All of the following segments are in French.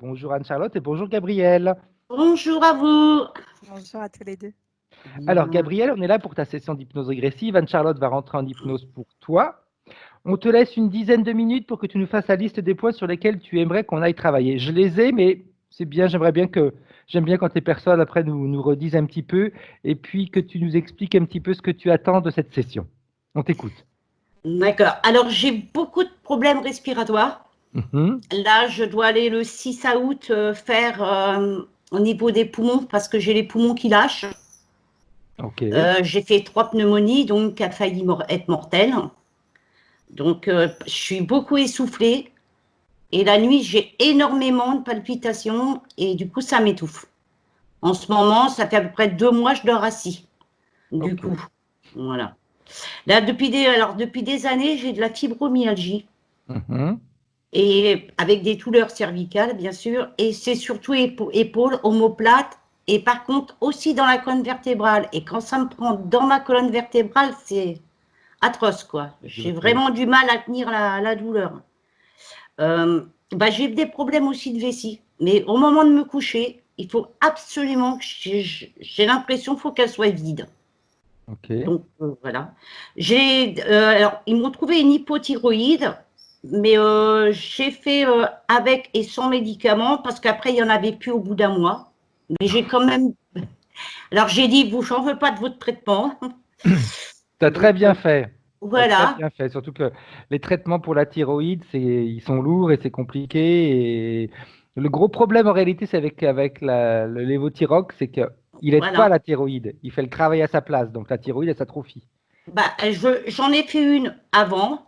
Bonjour Anne-Charlotte et bonjour Gabriel. Bonjour à vous. Bonjour à tous les deux. Alors Bien. Gabriel, on est là pour ta session d'hypnose régressive. Anne-Charlotte va rentrer en hypnose pour toi. On te laisse une dizaine de minutes pour que tu nous fasses la liste des points sur lesquels tu aimerais qu'on aille travailler. Je les ai, mais c'est bien, j'aime bien quand les personnes après nous redisent un petit peu et puis que tu nous expliques un petit peu ce que tu attends de cette session. On t'écoute. D'accord. Alors, j'ai beaucoup de problèmes respiratoires. Là, je dois aller le 6 août faire au niveau des poumons parce que j'ai les poumons qui lâchent. Ok. J'ai fait 3 pneumonies, donc qui a failli être mortelle. Donc, je suis beaucoup essoufflée. Et la nuit, j'ai énormément de palpitations et du coup, ça m'étouffe. En ce moment, ça fait à peu près 2 mois, je dors assis. Du coup, voilà. Là, depuis des années, j'ai de la fibromyalgie. Et avec des douleurs cervicales, bien sûr. Et c'est surtout épaules, omoplate. Et par contre, aussi dans la colonne vertébrale. Et quand ça me prend dans ma colonne vertébrale, c'est atroce, quoi. J'ai vraiment du mal à tenir la douleur. J'ai des problèmes aussi de vessie. Mais au moment de me coucher, il faut absolument que j'ai l'impression qu'il faut qu'elle soit vide. Donc, voilà. Alors, ils m'ont trouvé une hypothyroïde, mais j'ai fait avec et sans médicaments parce qu'après, il n'y en avait plus au bout d'un mois. Mais j'ai quand même. Alors, j'ai dit, vous, j'en veux pas de votre traitement. Tu as très bien fait. Voilà. Très bien fait. Surtout que les traitements pour la thyroïde, ils sont lourds et c'est compliqué. Et le gros problème en réalité, c'est avec le lévothyrox, c'est qu'il n'aide pas la thyroïde. Il fait le travail à sa place. Donc la thyroïde, elle s'atrophie. J'en ai fait une avant.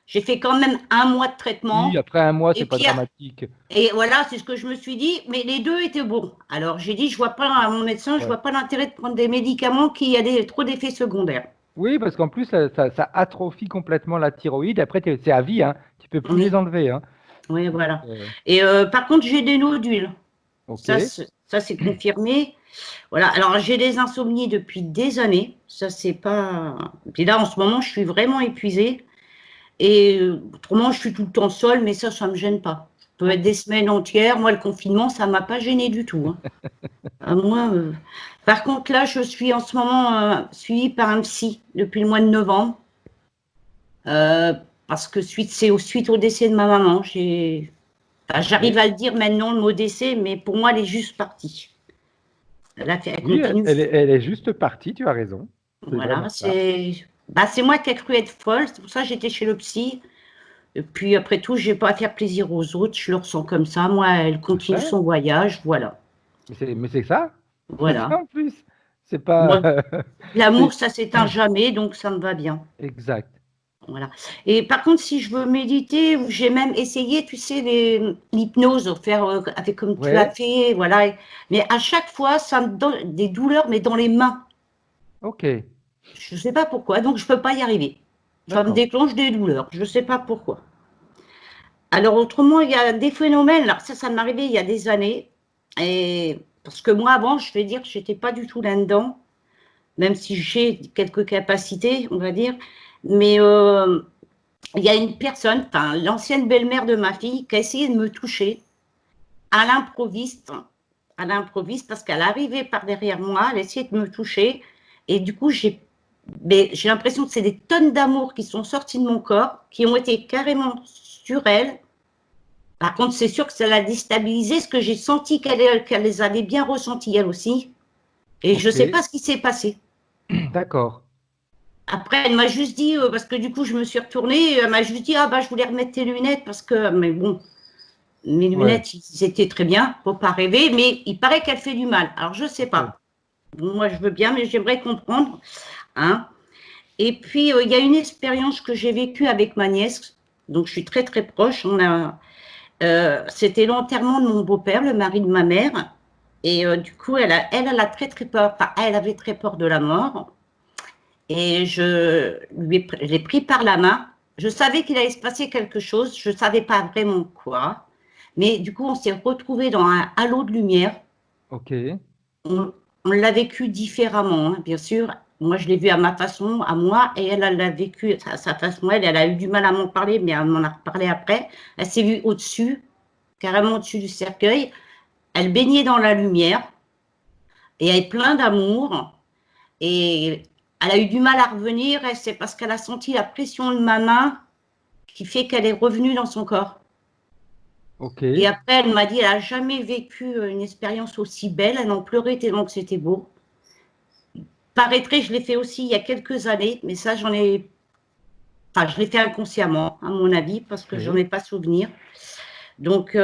J'ai fait quand même 1 mois de traitement. Oui, après 1 mois, c'est pas dramatique. Et voilà, c'est ce que je me suis dit, mais les deux étaient bons. Alors j'ai dit, je vois pas à mon médecin, je vois pas l'intérêt de prendre des médicaments qui a trop d'effets secondaires. Oui, parce qu'en plus, ça atrophie complètement la thyroïde. Après, c'est à vie, hein. Tu peux plus les enlever. Hein. Oui, voilà. Et par contre, j'ai des nodules. Ça, c'est confirmé. Voilà. Alors, j'ai des insomnies depuis des années. Ça, c'est pas. Puis là, en ce moment, je suis vraiment épuisée. Et autrement, je suis tout le temps seule, mais ça me gêne pas. Ça peut être des semaines entières. Moi, le confinement, ça m'a pas gêné du tout. Hein. Moi, par contre, là, je suis en ce moment suivie par un psy depuis le mois de novembre. Parce que suite au décès de ma maman, j'arrive à le dire maintenant, le mot décès, mais pour moi, elle est juste partie. Elle est juste partie, tu as raison. Voilà, c'est moi qui ai cru être folle, c'est pour ça que j'étais chez le psy. Et puis après tout, je n'ai pas à faire plaisir aux autres, je le ressens comme ça. Moi, elle continue son voyage, voilà. Mais c'est ça. Voilà. C'est ça en plus. C'est pas. L'amour, ça s'éteint jamais, donc ça me va bien. Exact. Voilà. Et par contre, si je veux méditer, j'ai même essayé, tu sais, l'hypnose, faire avec comme tu as fait, voilà. Mais à chaque fois, ça me donne des douleurs, mais dans les mains. Ok. Je ne sais pas pourquoi, donc je ne peux pas y arriver. Ça me déclenche des douleurs, je ne sais pas pourquoi. Alors autrement, il y a des phénomènes, alors ça m'est arrivé il y a des années, et parce que moi avant, je vais dire que je n'étais pas du tout là-dedans, même si j'ai quelques capacités, on va dire, mais il y a une personne, enfin l'ancienne belle-mère de ma fille, qui a essayé de me toucher à l'improviste, parce qu'elle arrivait par derrière moi, elle essayait de me toucher, et du coup j'ai l'impression que c'est des tonnes d'amour qui sont sorties de mon corps, qui ont été carrément sur elle. Par contre, c'est sûr que ça l'a déstabilisée, ce que j'ai senti qu'elle les avait bien ressenties elle aussi. Et je ne sais pas ce qui s'est passé. D'accord. Après, elle m'a juste dit, parce que du coup, je me suis retournée, elle m'a juste dit, je voulais remettre tes lunettes, parce que, mais bon, mes lunettes, ils étaient très bien, faut pas rêver, mais il paraît qu'elle fait du mal. Alors, je ne sais pas. Moi, je veux bien, mais j'aimerais comprendre. Hein. Et puis, il y a une expérience que j'ai vécue avec ma nièce, donc je suis très, très proche. C'était l'enterrement de mon beau-père, le mari de ma mère. Et du coup, elle a très, très peur. Enfin, elle avait très peur de la mort. Et je l'ai pris par la main. Je savais qu'il allait se passer quelque chose. Je ne savais pas vraiment quoi. Mais du coup, on s'est retrouvés dans un halo de lumière. Ok. On l'a vécu différemment, hein, bien sûr. Moi, je l'ai vu à ma façon, à moi, et elle l'a vécu à sa façon. Elle a eu du mal à m'en parler, mais elle m'en a reparlé après. Elle s'est vue au-dessus. carrément au-dessus du cercueil. Elle baignait dans la lumière et elle est pleine d'amour. Et elle a eu du mal à revenir, et c'est parce qu'elle a senti la pression de ma main qui fait qu'elle est revenue dans son corps. Ok. Et après, elle m'a dit, elle n'a jamais vécu une expérience aussi belle. Elle en pleurait tellement que c'était beau. Paraîtrait, je l'ai fait aussi il y a quelques années, mais ça, je l'ai fait inconsciemment, à mon avis, parce que j'en ai pas souvenir. Donc,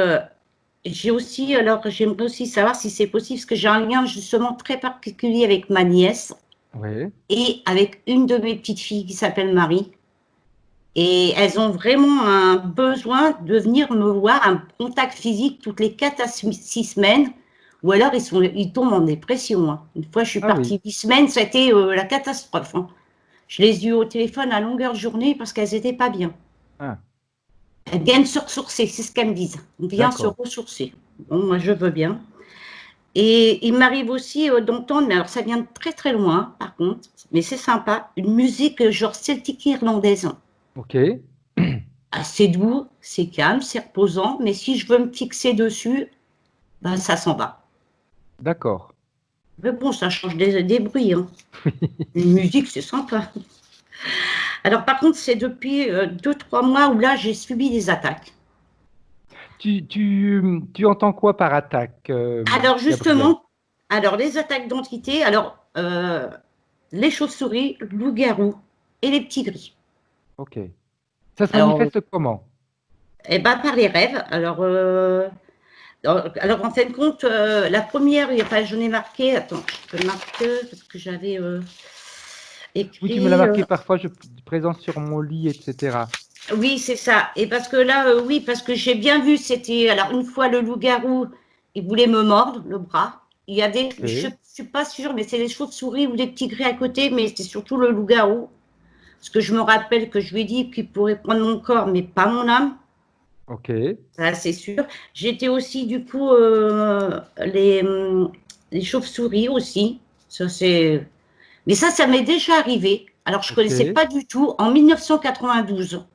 j'ai aussi, alors j'aimerais aussi savoir si c'est possible, parce que j'ai un lien justement très particulier avec ma nièce Oui. et avec une de mes petites filles qui s'appelle Marie. Et elles ont vraiment un besoin de venir me voir, un contact physique toutes les 4 à 6 semaines, ou alors ils tombent en dépression. Hein. Une fois, je suis Ah oui. partie 8 semaines, c'était la catastrophe. Hein. Je les ai eues au téléphone à longueur de journée parce qu'elles n'étaient pas bien. Ah, Elles viennent se ressourcer, c'est ce qu'elles me disent. On vient se d'accord. ressourcer. Bon, moi, je veux bien. Et il m'arrive aussi d'entendre, mais alors ça vient de très très loin, par contre, mais c'est sympa, une musique genre celtique irlandaise. Ok. C'est doux, c'est calme, c'est reposant, mais si je veux me fixer dessus, ben ça s'en va. D'accord. Mais bon, ça change des bruits. Hein. Une musique, c'est sympa. Alors par contre, c'est depuis 2-3 mois où là, j'ai subi des attaques. Tu entends quoi par attaque, Alors Gabriel? justement, alors les attaques d'entité, alors les chauves-souris, le loup-garou et les petits gris. Ok. Ça se Alors, manifeste comment? eh ben, par les rêves. Alors, en fin de compte, la première, enfin, je n'ai marqué, attends, je peux le marquer parce que j'avais Oui, tu me l'as écrit. marqué parfois, je présente sur mon lit, etc. Oui, c'est ça. Et parce que là, oui, parce que j'ai bien vu, c'était. Alors, une fois, le loup-garou, il voulait me mordre le bras. Il y avait, je ne Ok. suis pas sûre, mais c'est les chauves-souris ou les petits gris à côté, mais c'est surtout le loup-garou. Parce que je me rappelle que je lui ai dit qu'il pourrait prendre mon corps, mais pas mon âme. Ok. Ça, c'est sûr. J'étais aussi, du coup, les chauves-souris aussi. Ça, c'est. Mais ça m'est déjà arrivé. Alors, je ne Ok. connaissais pas du tout. En 1992.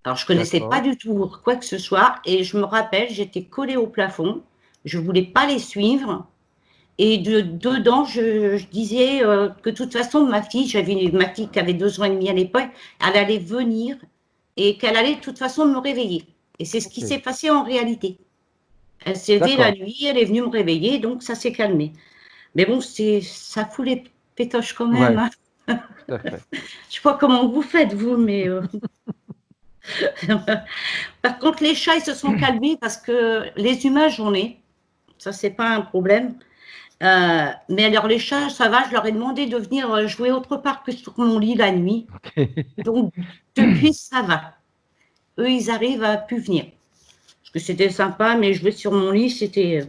Alors, je ne connaissais pas D'accord. du tout quoi que ce soit. Et je me rappelle, j'étais collée au plafond. Je ne voulais pas les suivre. Et dedans, je disais que de toute façon, j'avais ma fille qui avait 2 ans et demi à l'époque, elle allait venir et qu'elle allait de toute façon me réveiller. Et c'est ce qui Ok. s'est passé en réalité. Elle s'est levée la D'accord. nuit, elle est venue me réveiller, donc ça s'est calmé. Mais bon, ça fout les pétoches quand même. Ouais, Hein. tout à fait. Je sais pas comment vous faites, vous, mais par contre, les chats, ils se sont calmés parce que les humains, j'en ai. Ça, c'est pas un problème. Mais alors, les chats, ça va, je leur ai demandé de venir jouer autre part que sur mon lit la nuit. Donc, depuis, ça va. Eux, ils arrivent à plus venir. Parce que c'était sympa, mais jouer sur mon lit, c'était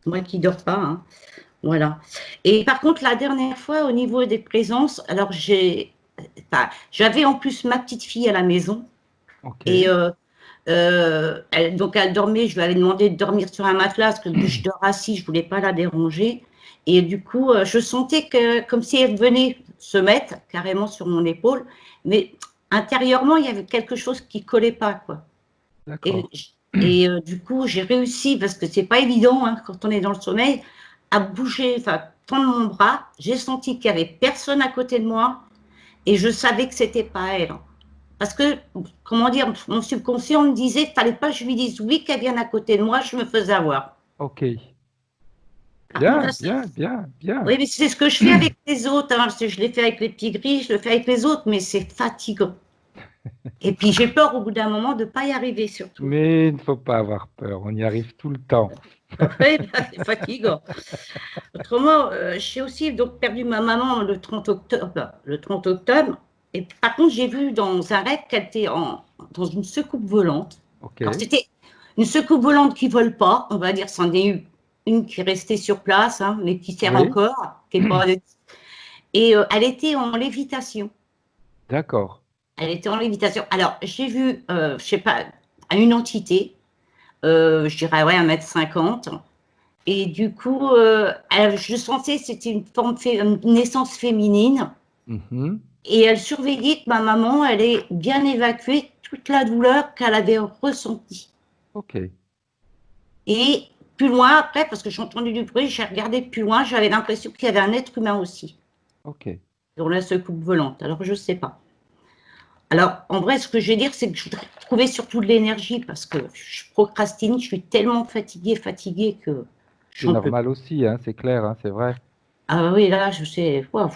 moi qui dors pas. Hein. Voilà. Et par contre, la dernière fois, au niveau des présences, alors j'avais en plus ma petite fille à la maison. Et Ok. donc, elle dormait, je lui avais demandé de dormir sur un matelas, parce que je dors assis, je ne voulais pas la déranger. Et du coup, je sentais que, comme si elle venait se mettre carrément sur mon épaule, mais intérieurement, il y avait quelque chose qui ne collait pas, quoi. Et, D'accord. du coup, j'ai réussi, parce que c'est pas évident hein, quand on est dans le sommeil, à bouger, enfin, tendre mon bras. J'ai senti qu'il n'y avait personne à côté de moi et je savais que c'était pas elle. Parce que, comment dire, mon subconscient me disait, il ne fallait pas que je lui dise oui, qu'elle vienne à côté de moi, je me faisais avoir. Ok. Par contre, Bien, là, bien, bien, bien. oui, mais c'est ce que je fais avec les autres. Hein. Je l'ai fait avec les petits gris, je le fais avec les autres, mais c'est fatigant. Et puis j'ai peur au bout d'un moment de ne pas y arriver surtout. Mais il ne faut pas avoir peur, on y arrive tout le temps. Oui, c'est fatigant. Autrement, j'ai aussi donc perdu ma maman le 30 octobre. Le 30 octobre. Et par contre, j'ai vu dans un rêve qu'elle était dans une secoupe volante. Ok. Alors, c'était une secoupe volante qui ne vole pas, on va dire, c'en est une qui est restée sur place, hein, mais qui sert Oui. encore, qui est pas. Et elle était en lévitation. D'accord. Elle était en lévitation. Alors, j'ai vu, je ne sais pas, une entité, je dirais, ouais, 1,50 m. Et du coup, je sentais que c'était une naissance féminine. Mhm. Et elle surveillait que ma maman, elle ait bien évacué toute la douleur qu'elle avait ressentie. Ok. Et plus loin, après, parce que j'ai entendu du bruit, j'ai regardé plus loin, j'avais l'impression qu'il y avait un être humain aussi, Ok. dans la soucoupe volante. Alors, je ne sais pas. Alors, en vrai, ce que je vais dire, c'est que je voudrais trouver surtout de l'énergie, parce que je procrastine, je suis tellement fatiguée que C'est j'en peux plus. normal aussi, hein, c'est clair, hein, c'est vrai. Ah oui, là, je sais. Waouh.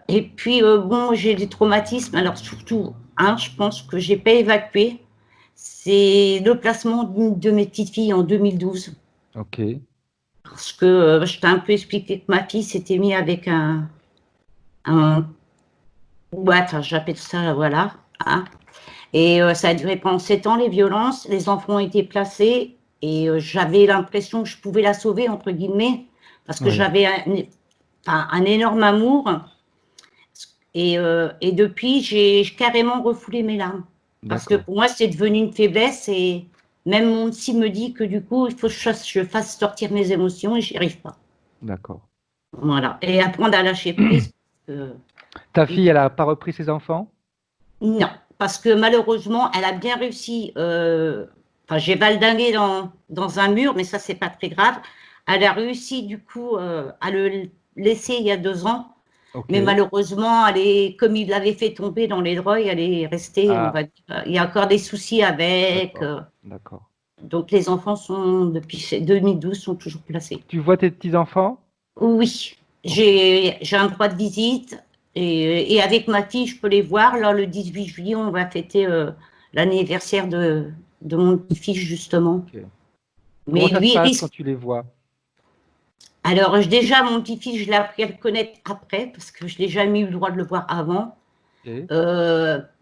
Et puis, bon, j'ai des traumatismes. Alors, surtout, un, je pense que j'ai pas évacué. C'est le placement d'une de mes petites filles en 2012. Ok. Parce que je t'ai un peu expliqué que ma fille s'était mise avec un ouais, enfin, j'appelle ça, voilà. Hein. Et ça a duré pendant 7 ans, les violences. Les enfants ont été placés et j'avais l'impression que je pouvais la sauver, entre guillemets, parce que Oui, j'avais enfin, un énorme amour. Et depuis, j'ai carrément refoulé mes larmes. Parce que d'accord, pour moi, c'est devenu une faiblesse et même mon psy me dit que du coup, il faut que je fasse sortir mes émotions et j'y arrive pas. d'accord. Voilà. Et apprendre à lâcher prise. euh, Ta et fille, elle a pas repris ses enfants? non, parce que malheureusement, elle a bien réussi. Enfin, j'ai valdingué dans un mur, mais ça, c'est pas très grave. Elle a réussi du coup à le laisser il y a 2 ans. Ok. Mais malheureusement, comme il l'avait fait tomber dans les drogues, elle est restée, on Ah, va dire, il y a encore des soucis avec. d'accord, d'accord. Donc les enfants sont, depuis 2012, sont toujours placés. Tu vois tes petits-enfants? Oui, Ok, j'ai un droit de visite et avec ma fille, je peux les voir. Là, le 18 juillet, on va fêter l'anniversaire de mon petit-fils, justement. ok. Comment Mais ça se lui, il passe quand risque. tu les vois? Alors, déjà, mon petit-fils, je l'ai appris à le connaître après, parce que je n'ai jamais eu le droit de le voir avant. Ok,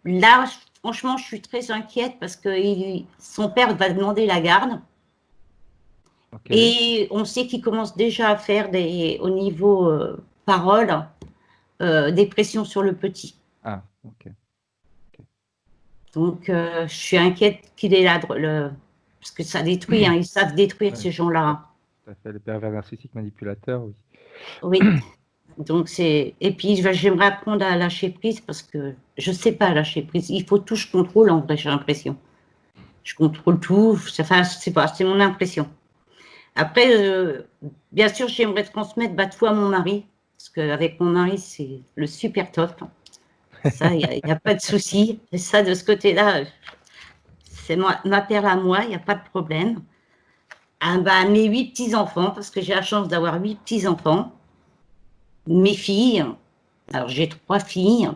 Là, franchement, je suis très inquiète parce que son père va demander la garde. ok. Et on sait qu'il commence déjà à faire au niveau parole, des pressions sur le petit. Ah, ok. Ok. Donc, je suis inquiète qu'il ait parce que ça détruit, hein, ils savent détruire Ouais, ces gens-là. tout à fait, le pervers narcissique manipulateur, oui. Oui. Donc, et puis, j'aimerais apprendre à lâcher prise parce que je ne sais pas lâcher prise. Il faut tout, je contrôle en vrai, j'ai l'impression. Je contrôle tout. Enfin, c'est pas, c'est mon impression. Après, bien sûr, j'aimerais transmettre tout à mon mari, parce qu'avec mon mari, c'est le super top. Ça, il n'y a pas de souci. Et ça, de ce côté-là, c'est ma perle à moi, il n'y a pas de problème. Ah, mes 8 petits-enfants, parce que j'ai la chance d'avoir 8 petits-enfants. Mes filles, alors j'ai 3 filles,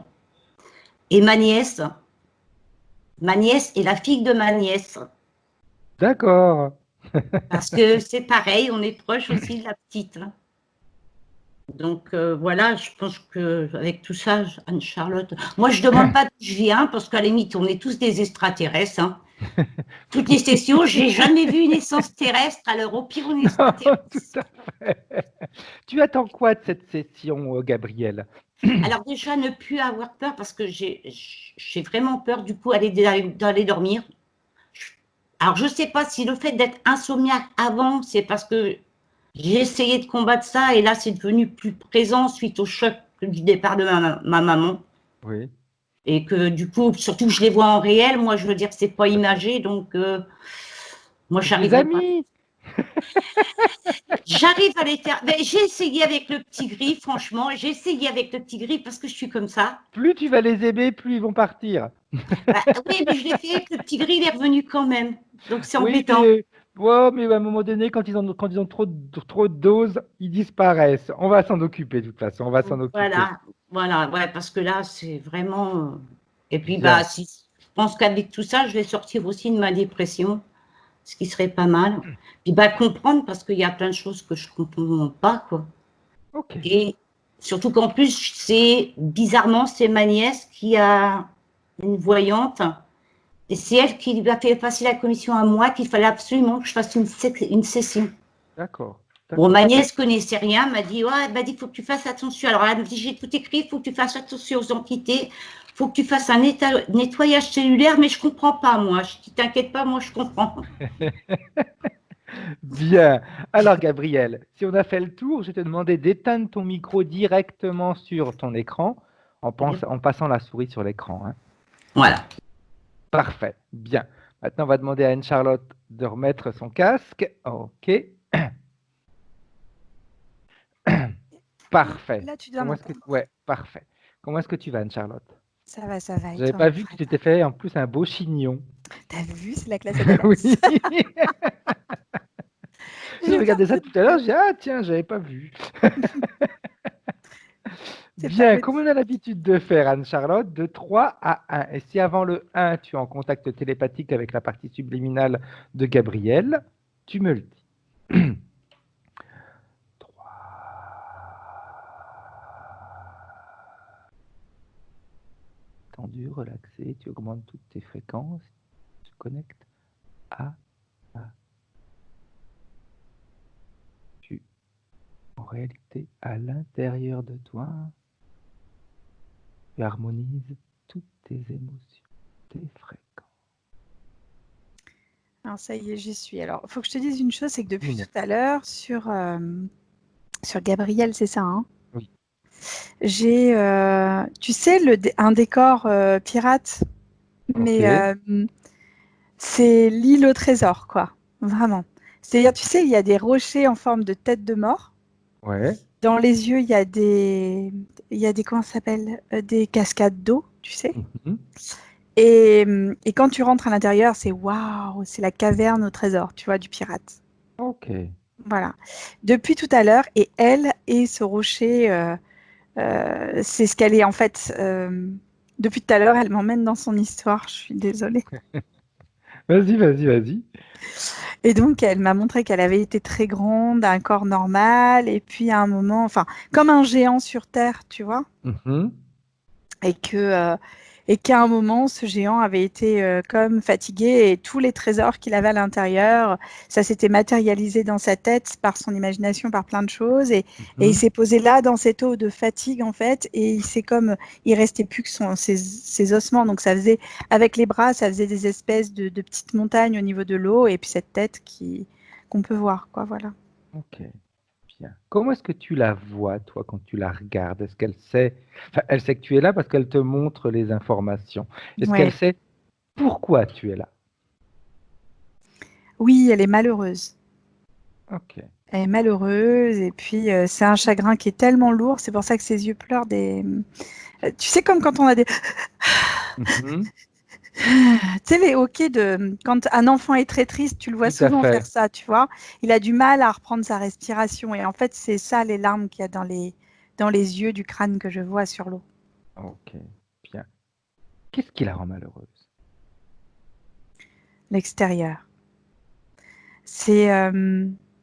et ma nièce et la fille de ma nièce. D'accord. Parce que c'est pareil, on est proche aussi de la petite. Donc voilà, je pense que avec tout ça, Anne-Charlotte, moi je demande pas d'où je viens parce qu'à la limite, on est tous des extraterrestres. Hein. Toutes les sessions, j'ai jamais vu une essence terrestre, alors au pire une Non, tout extraterrestre. à fait. Tu attends quoi de cette session, Gabriel? Alors déjà, ne plus avoir peur parce que j'ai vraiment peur du coup d'aller dormir. Alors je sais pas si le fait d'être insomniaque avant, c'est parce que j'ai essayé de combattre ça et là c'est devenu plus présent suite au choc du départ de ma maman. Oui, Et que du coup, surtout que je les vois en réel, moi je veux dire que c'est pas tout à fait. imagé, donc moi C'est des j'arriverai pas. amis. J'arrive à les faire. Mais j'ai essayé avec le petit gris, franchement, j'ai essayé avec le petit gris parce que je suis comme ça. Plus tu vas les aimer, plus ils vont partir. Bah, oui, mais je l'ai fait avec le petit gris, il est revenu quand même. Donc c'est Oui, embêtant. mais à un moment donné, quand ils ont trop de doses, ils disparaissent. On va s'en occuper, de toute façon. On va s'en occuper. Voilà, voilà, ouais, parce que là, c'est vraiment. Et puis, bah, Bien. si, je pense qu'avec tout ça, je vais sortir aussi de ma dépression, ce qui serait pas mal. Puis, bah, comprendre, parce qu'il y a plein de choses que je comprends pas, quoi. Ok. Et surtout qu'en plus, bizarrement, c'est ma nièce qui a une voyante. Et c'est elle qui lui a fait passer la commission à moi qu'il fallait absolument que je fasse une session. D'accord. Bon, D'accord. ma nièce connaissait rien, m'a dit, ouais, elle m'a dit, il faut que tu fasses attention. Alors, elle m'a dit, j'ai tout écrit, il faut que tu fasses attention aux entités, il faut que tu fasses un nettoyage cellulaire, mais je comprends pas, moi. Je dis, t'inquiète pas, moi, je comprends. Bien. Alors, Gabriel, si on a fait le tour, je vais te demander d'éteindre ton micro directement sur ton écran en passant la souris sur l'écran, hein. Voilà. Parfait. Bien. Maintenant, on va demander à Anne-Charlotte de remettre son casque. OK. Parfait. Là, tu dois m'entendre. Ouais, parfait. Comment est-ce que tu vas, Anne-Charlotte? Ça va. Et J'avais toi, pas mon vu que tu frère? t'étais fait en plus un beau chignon. T'as vu, c'est la classe Adams. Oui. Je J'ai regardais ça peur tout à l'heure, je dis ah tiens, j'avais pas vu. C'est pas Bien, petit. comme on a l'habitude de faire, Anne-Charlotte, de 3 à 1. Et si avant le 1, tu es en contact télépathique avec la partie subliminale de Gabriel, tu me le dis. 3. Tendu, relaxé, tu augmentes toutes tes fréquences, tu te connectes à tu en réalité à l'intérieur de toi, tu harmonises toutes tes émotions, tes fréquences. Alors ça y est, j'y suis. Alors, il faut que je te dise une chose, c'est que depuis Dis-moi. tout à l'heure, sur Gabriel, c'est ça, hein? Oui. J'ai, tu sais, un décor pirate, mais c'est l'île au trésor, quoi. Vraiment. C'est-à-dire, tu sais, il y a des rochers en forme de tête de mort. Ouais. Dans les yeux, il y a des comment ça s'appelle? Des cascades d'eau, tu sais. Mhm. Et quand tu rentres à l'intérieur, c'est waouh, c'est la caverne au trésor, tu vois, du pirate. Ok. Voilà. Depuis tout à l'heure, et elle et ce rocher, c'est ce qu'elle est en fait. Depuis tout à l'heure, elle m'emmène dans son histoire. Je suis désolée. Vas-y. Et donc, elle m'a montré qu'elle avait été très grande, un corps normal, et puis à un moment, enfin, comme un géant sur Terre, tu vois, Mhm. et et qu'à un moment, ce géant avait été comme fatigué et tous les trésors qu'il avait à l'intérieur, ça s'était matérialisé dans sa tête par son imagination, par plein de choses, et il Mhm. s'est posé là dans cette eau de fatigue en fait, et il restait plus que ses ossements, donc ça faisait avec les bras, ça faisait des espèces de petites montagnes au niveau de l'eau, et puis cette tête qu'on peut voir, quoi, voilà. Ok. Bien. Comment est-ce que tu la vois, toi, quand tu la regardes? Est-ce qu'elle sait... Enfin, elle sait que tu es là parce qu'elle te montre les informations. Est-ce qu'elle Ouais. sait pourquoi tu es là? Oui, elle est malheureuse. Ok. Elle est malheureuse et puis c'est un chagrin qui est tellement lourd, c'est pour ça que ses yeux pleurent tu sais comme quand on a des Mhm. tu sais les hoquets de quand un enfant est très triste, tu le vois Tout à souvent faire fait. ça, tu vois? Il a du mal à reprendre sa respiration et en fait, c'est ça les larmes qu'il y a dans les yeux du crâne que je vois sur l'eau. Ok. Bien. Qu'est-ce qui la rend malheureuse? L'extérieur. C'est,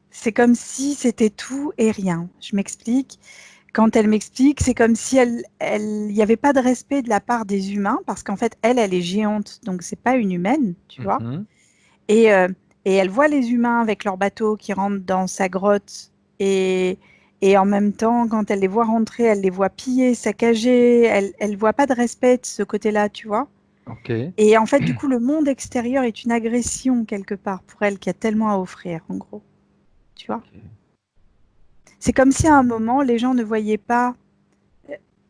c'est comme si c'était tout et rien. Je m'explique. Quand elle m'explique, c'est comme si il y avait pas de respect de la part des humains parce qu'en fait, elle est géante, donc c'est pas une humaine, tu vois? Mhm. Et et elle voit les humains avec leurs bateaux qui rentrent dans sa grotte et en même temps, quand elle les voit rentrer, elle les voit piller, saccager, elle voit pas de respect de ce côté-là, tu vois? Ok. Et en fait, du coup, le monde extérieur est une agression quelque part pour elle qui a tellement à offrir, en gros, tu vois? Ok. C'est comme si à un moment, les gens ne voyaient pas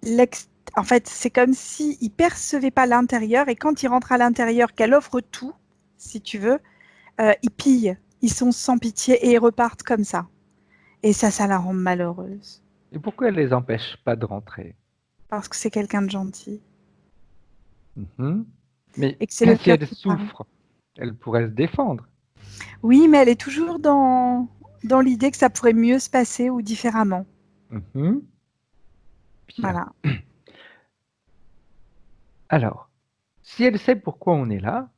l'ex en fait, c'est comme s'ils ne percevaient pas l'intérieur et quand ils rentrent à l'intérieur, qu'elle offre tout, si tu veux, ils pillent, ils sont sans pitié et ils repartent comme ça. Et ça la rend malheureuse Et pourquoi elle les empêche pas de rentrer? parce que c'est quelqu'un de gentil Mhm. Mais et que c'est le si cœur elle qui parle. souffre, elle pourrait se défendre. Oui, mais elle est toujours dans l'idée que ça pourrait mieux se passer ou différemment. Mhm. Bien. Voilà. Alors, si elle sait pourquoi on est là,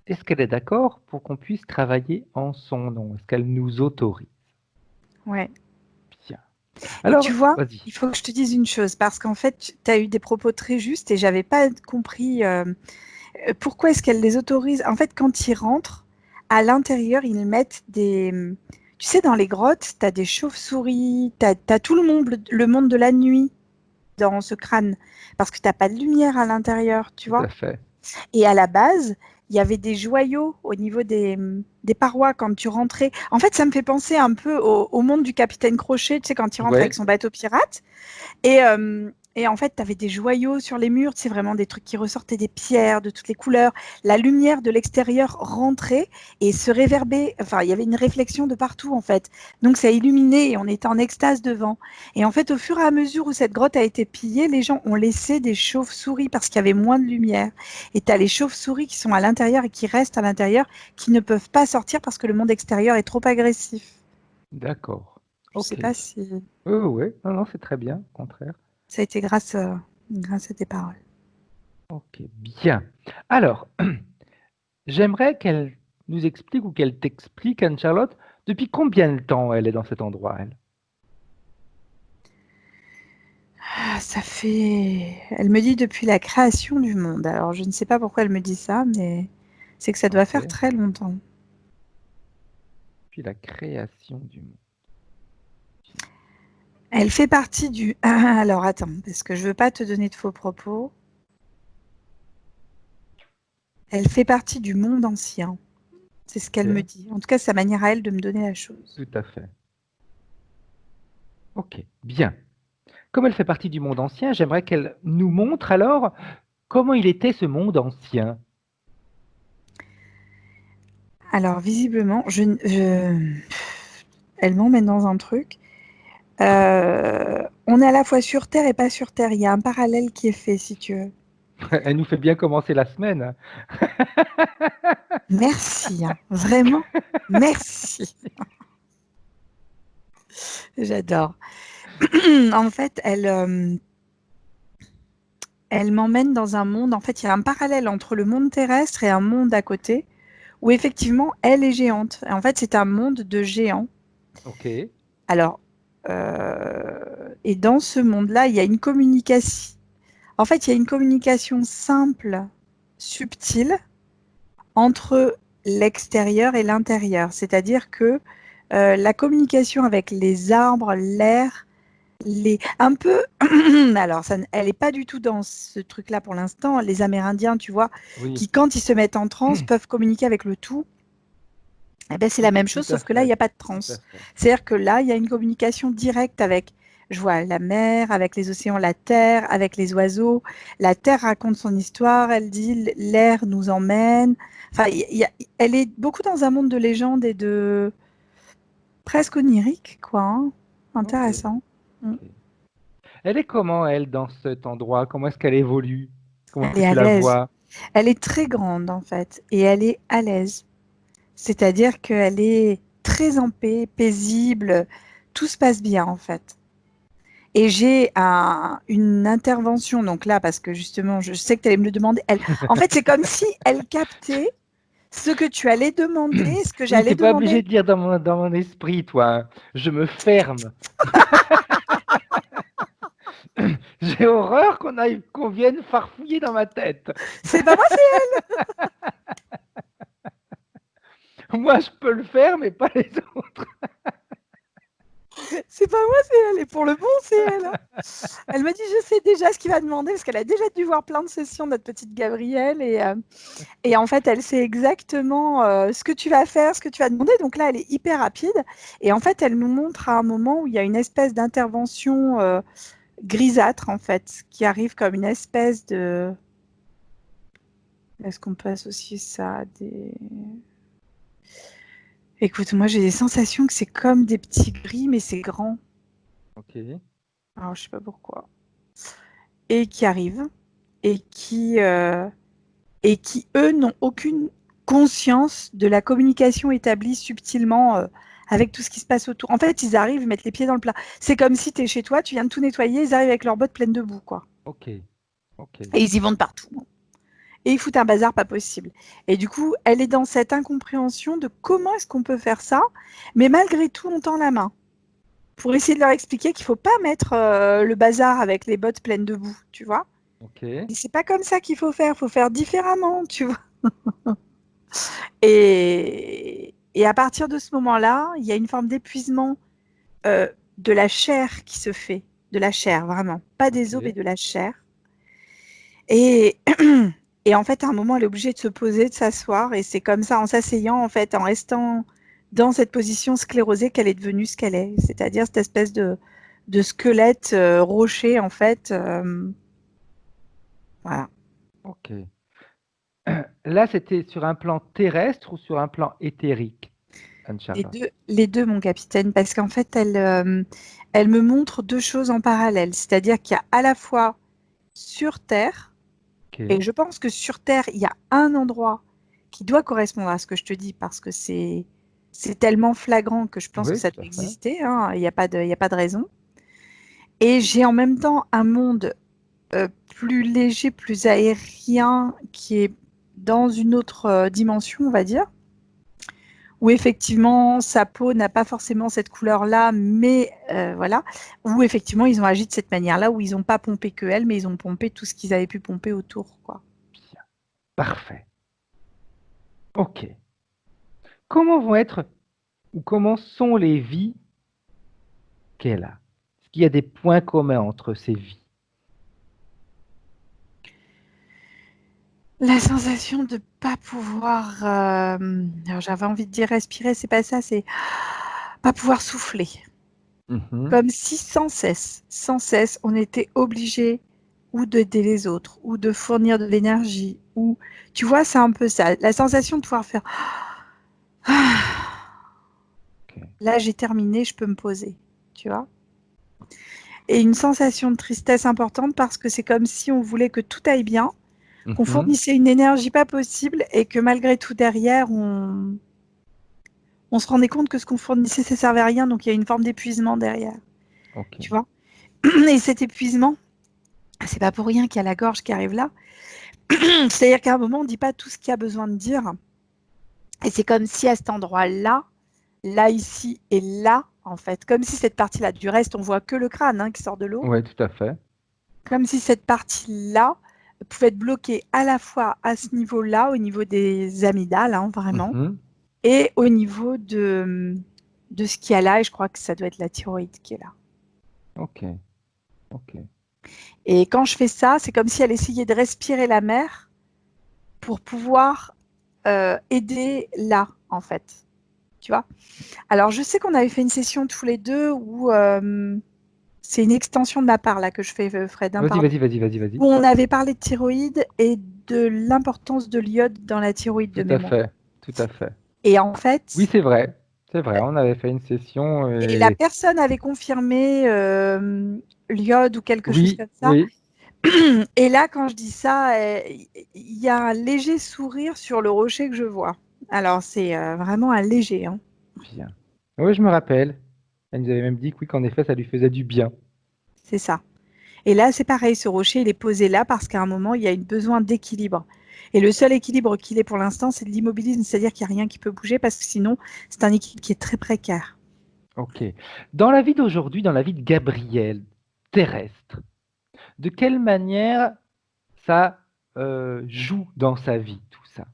est-ce qu'elle est d'accord pour qu'on puisse travailler en son nom? Est-ce qu'elle nous autorise? Ouais. Bien. Et tu Alors, vois, vas-y. il faut que je te dise une chose parce qu'en fait, tu as eu des propos très justes et j'avais pas compris pourquoi est-ce qu'elle les autorise. En fait, quand ils rentrent, à l'intérieur, ils mettent tu sais, dans les grottes, tu as des chauves-souris, tu as tout le monde de la nuit dans ce crâne parce que tu as pas de lumière à l'intérieur, tu Tout à vois. fait. Et à la base, il y avait des joyaux au niveau des parois quand tu rentrais. En fait, ça me fait penser un peu au monde du Capitaine Crochet, tu sais, quand il rentre avec Ouais. son bateau pirate. Et Et en fait, tu avais des joyaux sur les murs, c'est vraiment des trucs qui ressortaient, des pierres de toutes les couleurs. La lumière de l'extérieur rentrait et se réverbait. Enfin, il y avait une réflexion de partout, en fait. Donc, ça illuminait et on était en extase devant. Et en fait, au fur et à mesure où cette grotte a été pillée, les gens ont laissé des chauves-souris parce qu'il y avait moins de lumière. Et tu as les chauves-souris qui sont à l'intérieur et qui restent à l'intérieur, qui ne peuvent pas sortir parce que le monde extérieur est trop agressif. D'accord. Je ne sais Ok. pas si Oui, non, non, c'est très bien, au contraire. ça a été grâce à tes paroles. Ok, bien. Alors, j'aimerais qu'elle nous explique ou qu'elle t'explique, Anne-Charlotte, depuis combien de temps elle est dans cet endroit, elle? Ah, ça fait. Elle me dit depuis la création du monde. Alors, je ne sais pas pourquoi elle me dit ça, mais c'est que ça doit Ok. faire très longtemps. Puis la création du monde. Elle fait partie du. Ah, alors, attends, parce que je veux pas te donner de faux propos. Elle fait partie du monde ancien. C'est ce qu'elle Ok, me dit. En tout cas, c'est sa manière à elle de me donner la chose. tout à fait. Ok, bien. Comme elle fait partie du monde ancien, j'aimerais qu'elle nous montre alors comment il était ce monde ancien. Alors, visiblement, elle m'emmène dans un truc. On est à la fois sur Terre et pas sur Terre. Il y a un parallèle qui est fait, si tu veux. Elle nous fait bien commencer la semaine. Merci, hein. Vraiment, merci. J'adore. En fait, elle m'emmène dans un monde. En fait, il y a un parallèle entre le monde terrestre et un monde à côté, où effectivement, elle est géante. Et en fait, c'est un monde de géants. Ok, Alors, et dans ce monde-là, il y a une communication. En fait, il y a une communication simple, subtile, entre l'extérieur et l'intérieur. C'est-à-dire que la communication avec les arbres, l'air, un peu, alors ça, elle n'est pas du tout dans ce truc-là pour l'instant. Les Amérindiens, tu vois, oui, qui quand ils se mettent en transe, peuvent communiquer avec le tout. Eh ben, c'est la même tout chose, à sauf que là, il n'y fait, a pas de tout à transe. fait. C'est-à-dire que là, il y a une communication directe avec, je vois la mer, avec les océans, la terre, avec les oiseaux. La terre raconte son histoire, elle dit l'air nous emmène. Enfin, elle est beaucoup dans un monde de légendes et de presque onirique, quoi, hein. Ok, Intéressant. Mm. ok. Elle est comment, elle, dans cet endroit? Comment est-ce qu'elle évolue? Comment est-ce Elle que est tu à la l'aise. vois? Elle est très grande, en fait, et elle est à l'aise. C'est-à-dire qu'elle est très en paix, paisible. Tout se passe bien, en fait. Et j'ai une intervention, donc là, parce que justement, je sais que tu allais me le demander. En fait, c'est comme si elle captait ce que tu allais demander, ce que Oui, j'allais t'es pas obligé demander. de dire dans mon esprit, toi. Je me ferme. J'ai horreur qu'on vienne farfouiller dans ma tête. C'est pas moi, Moi, je peux le faire, mais pas les autres. c'est pas moi, c'est elle. Et pour le bon, c'est elle, hein. Elle m'a dit, je sais déjà ce qu'il va demander, parce qu'elle a déjà dû voir plein de sessions, notre petite Gabrielle. Et en fait, elle sait exactement ce que tu vas faire, ce que tu vas demander. Donc là, elle est hyper rapide. Et en fait, elle nous montre à un moment où il y a une espèce d'intervention grisâtre, en fait, qui arrive comme une espèce de... Est-ce qu'on peut associer ça à des... Écoute, moi, j'ai des sensations que c'est comme des petits gris, mais c'est grand. Ok. Alors, je sais pas pourquoi. Et qui arrivent et qui eux, n'ont aucune conscience de la communication établie subtilement avec tout ce qui se passe autour. En fait, ils arrivent, ils mettent les pieds dans le plat. C'est comme si tu es chez toi, tu viens de tout nettoyer, ils arrivent avec leurs bottes pleines de boue, quoi. Ok. Ok. Et ils y vont de partout. Et ils foutent un bazar pas possible. Et du coup, elle est dans cette incompréhension de comment est-ce qu'on peut faire ça, mais malgré tout, on tend la main pour essayer de leur expliquer qu'il ne faut pas mettre le bazar avec les bottes pleines de boue, tu vois. Ok. Et c'est pas comme ça qu'il faut faire différemment, tu vois. Et à partir de ce moment-là, il y a une forme d'épuisement de la chair qui se fait, de la chair vraiment, pas des os, mais Ok. de la chair. Et, et en fait, à un moment, elle est obligée de se poser, de s'asseoir, et c'est comme ça, en s'asseyant, en fait, en restant dans cette position sclérosée, qu'elle est devenue ce qu'elle est, c'est-à-dire cette espèce de squelette rocher, en fait. Voilà. Ok. Là, c'était sur un plan terrestre ou sur un plan éthérique, Anne-Charlotte? Les deux, mon capitaine, parce qu'en fait, elle me montre deux choses en parallèle. C'est-à-dire qu'il y a à la fois sur Terre, Ok. et je pense que sur Terre, il y a un endroit qui doit correspondre à ce que je te dis, parce que c'est tellement flagrant que je pense que Oui, ça tout doit à fait. exister, hein, il n'y a pas de raison. Et j'ai en même temps un monde plus léger, plus aérien, qui est dans une autre dimension, on va dire, où effectivement sa peau n'a pas forcément cette couleur-là, mais voilà, où effectivement ils ont agi de cette manière-là, où ils n'ont pas pompé que elle, mais ils ont pompé tout ce qu'ils avaient pu pomper autour, quoi. Bien. Parfait. Ok. Comment vont être ou comment sont les vies qu'elle a? Est-ce qu'il y a des points communs entre ces vies? La sensation de pas pouvoir, alors j'avais envie de dire respirer, c'est pas ça, c'est pas pouvoir souffler. Mhm. Comme si sans cesse, on était obligé ou d'aider les autres, ou de fournir de l'énergie, ou tu vois, c'est un peu ça, la sensation de pouvoir faire Ok. là j'ai terminé, je peux me poser, tu vois. Et une sensation de tristesse importante parce que c'est comme si on voulait que tout aille bien, qu'on Mhm. fournissait une énergie pas possible et que malgré tout derrière, on se rendait compte que ce qu'on fournissait, ça servait à rien, donc il y a une forme d'épuisement derrière, Ok. tu vois. Et cet épuisement, c'est pas pour rien qu'il y a la gorge qui arrive là. C'est-à-dire qu'à un moment, on ne dit pas tout ce qu'il y a besoin de dire. Et c'est comme si à cet endroit-là, là, ici et là, en fait, comme si cette partie-là, du reste, on voit que le crâne hein, qui sort de l'eau, Ouais, tout à fait. comme si cette partie-là pouvait être bloquée à la fois à ce niveau-là, au niveau des amygdales, hein, vraiment, Mhm. et au niveau de ce qu'il y a là, et je crois que ça doit être la thyroïde qui est là. Ok. Ok. Et quand je fais ça, c'est comme si elle essayait de respirer la mer pour pouvoir aider là, en fait. Tu vois. Alors, je sais qu'on avait fait une session tous les deux où c'est une extension de ma part là que je fais, Fred, hein, Vas-y, pardon, vas-y, vas-y, vas-y, vas-y. où on avait parlé de thyroïde et de l'importance de l'iode dans la thyroïde de Tout à mémoire. fait. Tout à fait. Et en Oui, fait, c'est vrai. C'est vrai. On avait fait une session et la et personne avait confirmé l'iode ou quelque chose oui, comme ça. oui. Et là, quand je dis ça, il y a un léger sourire sur le rocher que je vois. Alors, c'est vraiment un léger, hein. Bien. Oui, je me rappelle. Elle nous avait même dit que oui, qu'en effet, ça lui faisait du bien. C'est ça. Et là, c'est pareil, ce rocher, il est posé là parce qu'à un moment, il y a un besoin d'équilibre. Et le seul équilibre qu'il est pour l'instant, c'est de l'immobilisme, c'est-à-dire qu'il n'y a rien qui peut bouger parce que sinon, c'est un équilibre qui est très précaire. Ok. Dans la vie d'aujourd'hui, dans la vie de Gabriel, terrestre, de quelle manière ça joue dans sa vie, tout ça?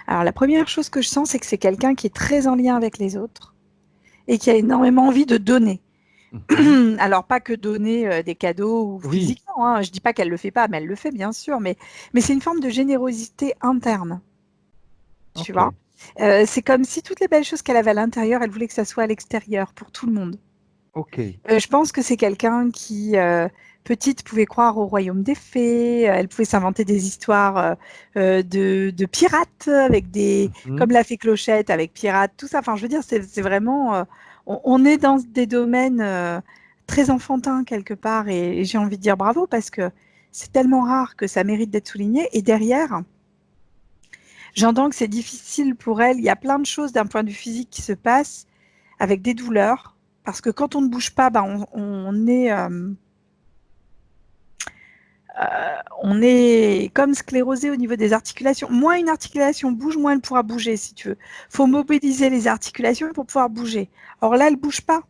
Alors, la première chose que je sens, c'est que c'est quelqu'un qui est très en lien avec les autres et qui a énormément envie de donner. Mhm. Alors, pas que donner des cadeaux ou Oui, physiquement, hein. Je ne dis pas qu'elle ne le fait pas, mais elle le fait bien sûr, mais c'est une forme de générosité interne, tu ok. vois. C'est comme si toutes les belles choses qu'elle avait à l'intérieur, elle voulait que ça soit à l'extérieur pour tout le monde. Ok. Je pense que c'est quelqu'un qui, petite, pouvait croire au royaume des fées. Elle pouvait s'inventer des histoires de pirates avec comme Mhm. la fée Clochette avec pirates, tout ça. Enfin, je veux dire, c'est vraiment, on est dans des domaines très enfantins quelque part, et j'ai envie de dire bravo parce que c'est tellement rare que ça mérite d'être souligné. Et derrière, j'entends que c'est difficile pour elle. Il y a plein de choses d'un point de vue physique qui se passent avec des douleurs. Parce que quand on ne bouge pas, bah, on est comme sclérosé au niveau des articulations. Moins une articulation bouge, moins elle pourra bouger, si tu veux. Il faut mobiliser les articulations pour pouvoir bouger. Or là, elle ne bouge pas.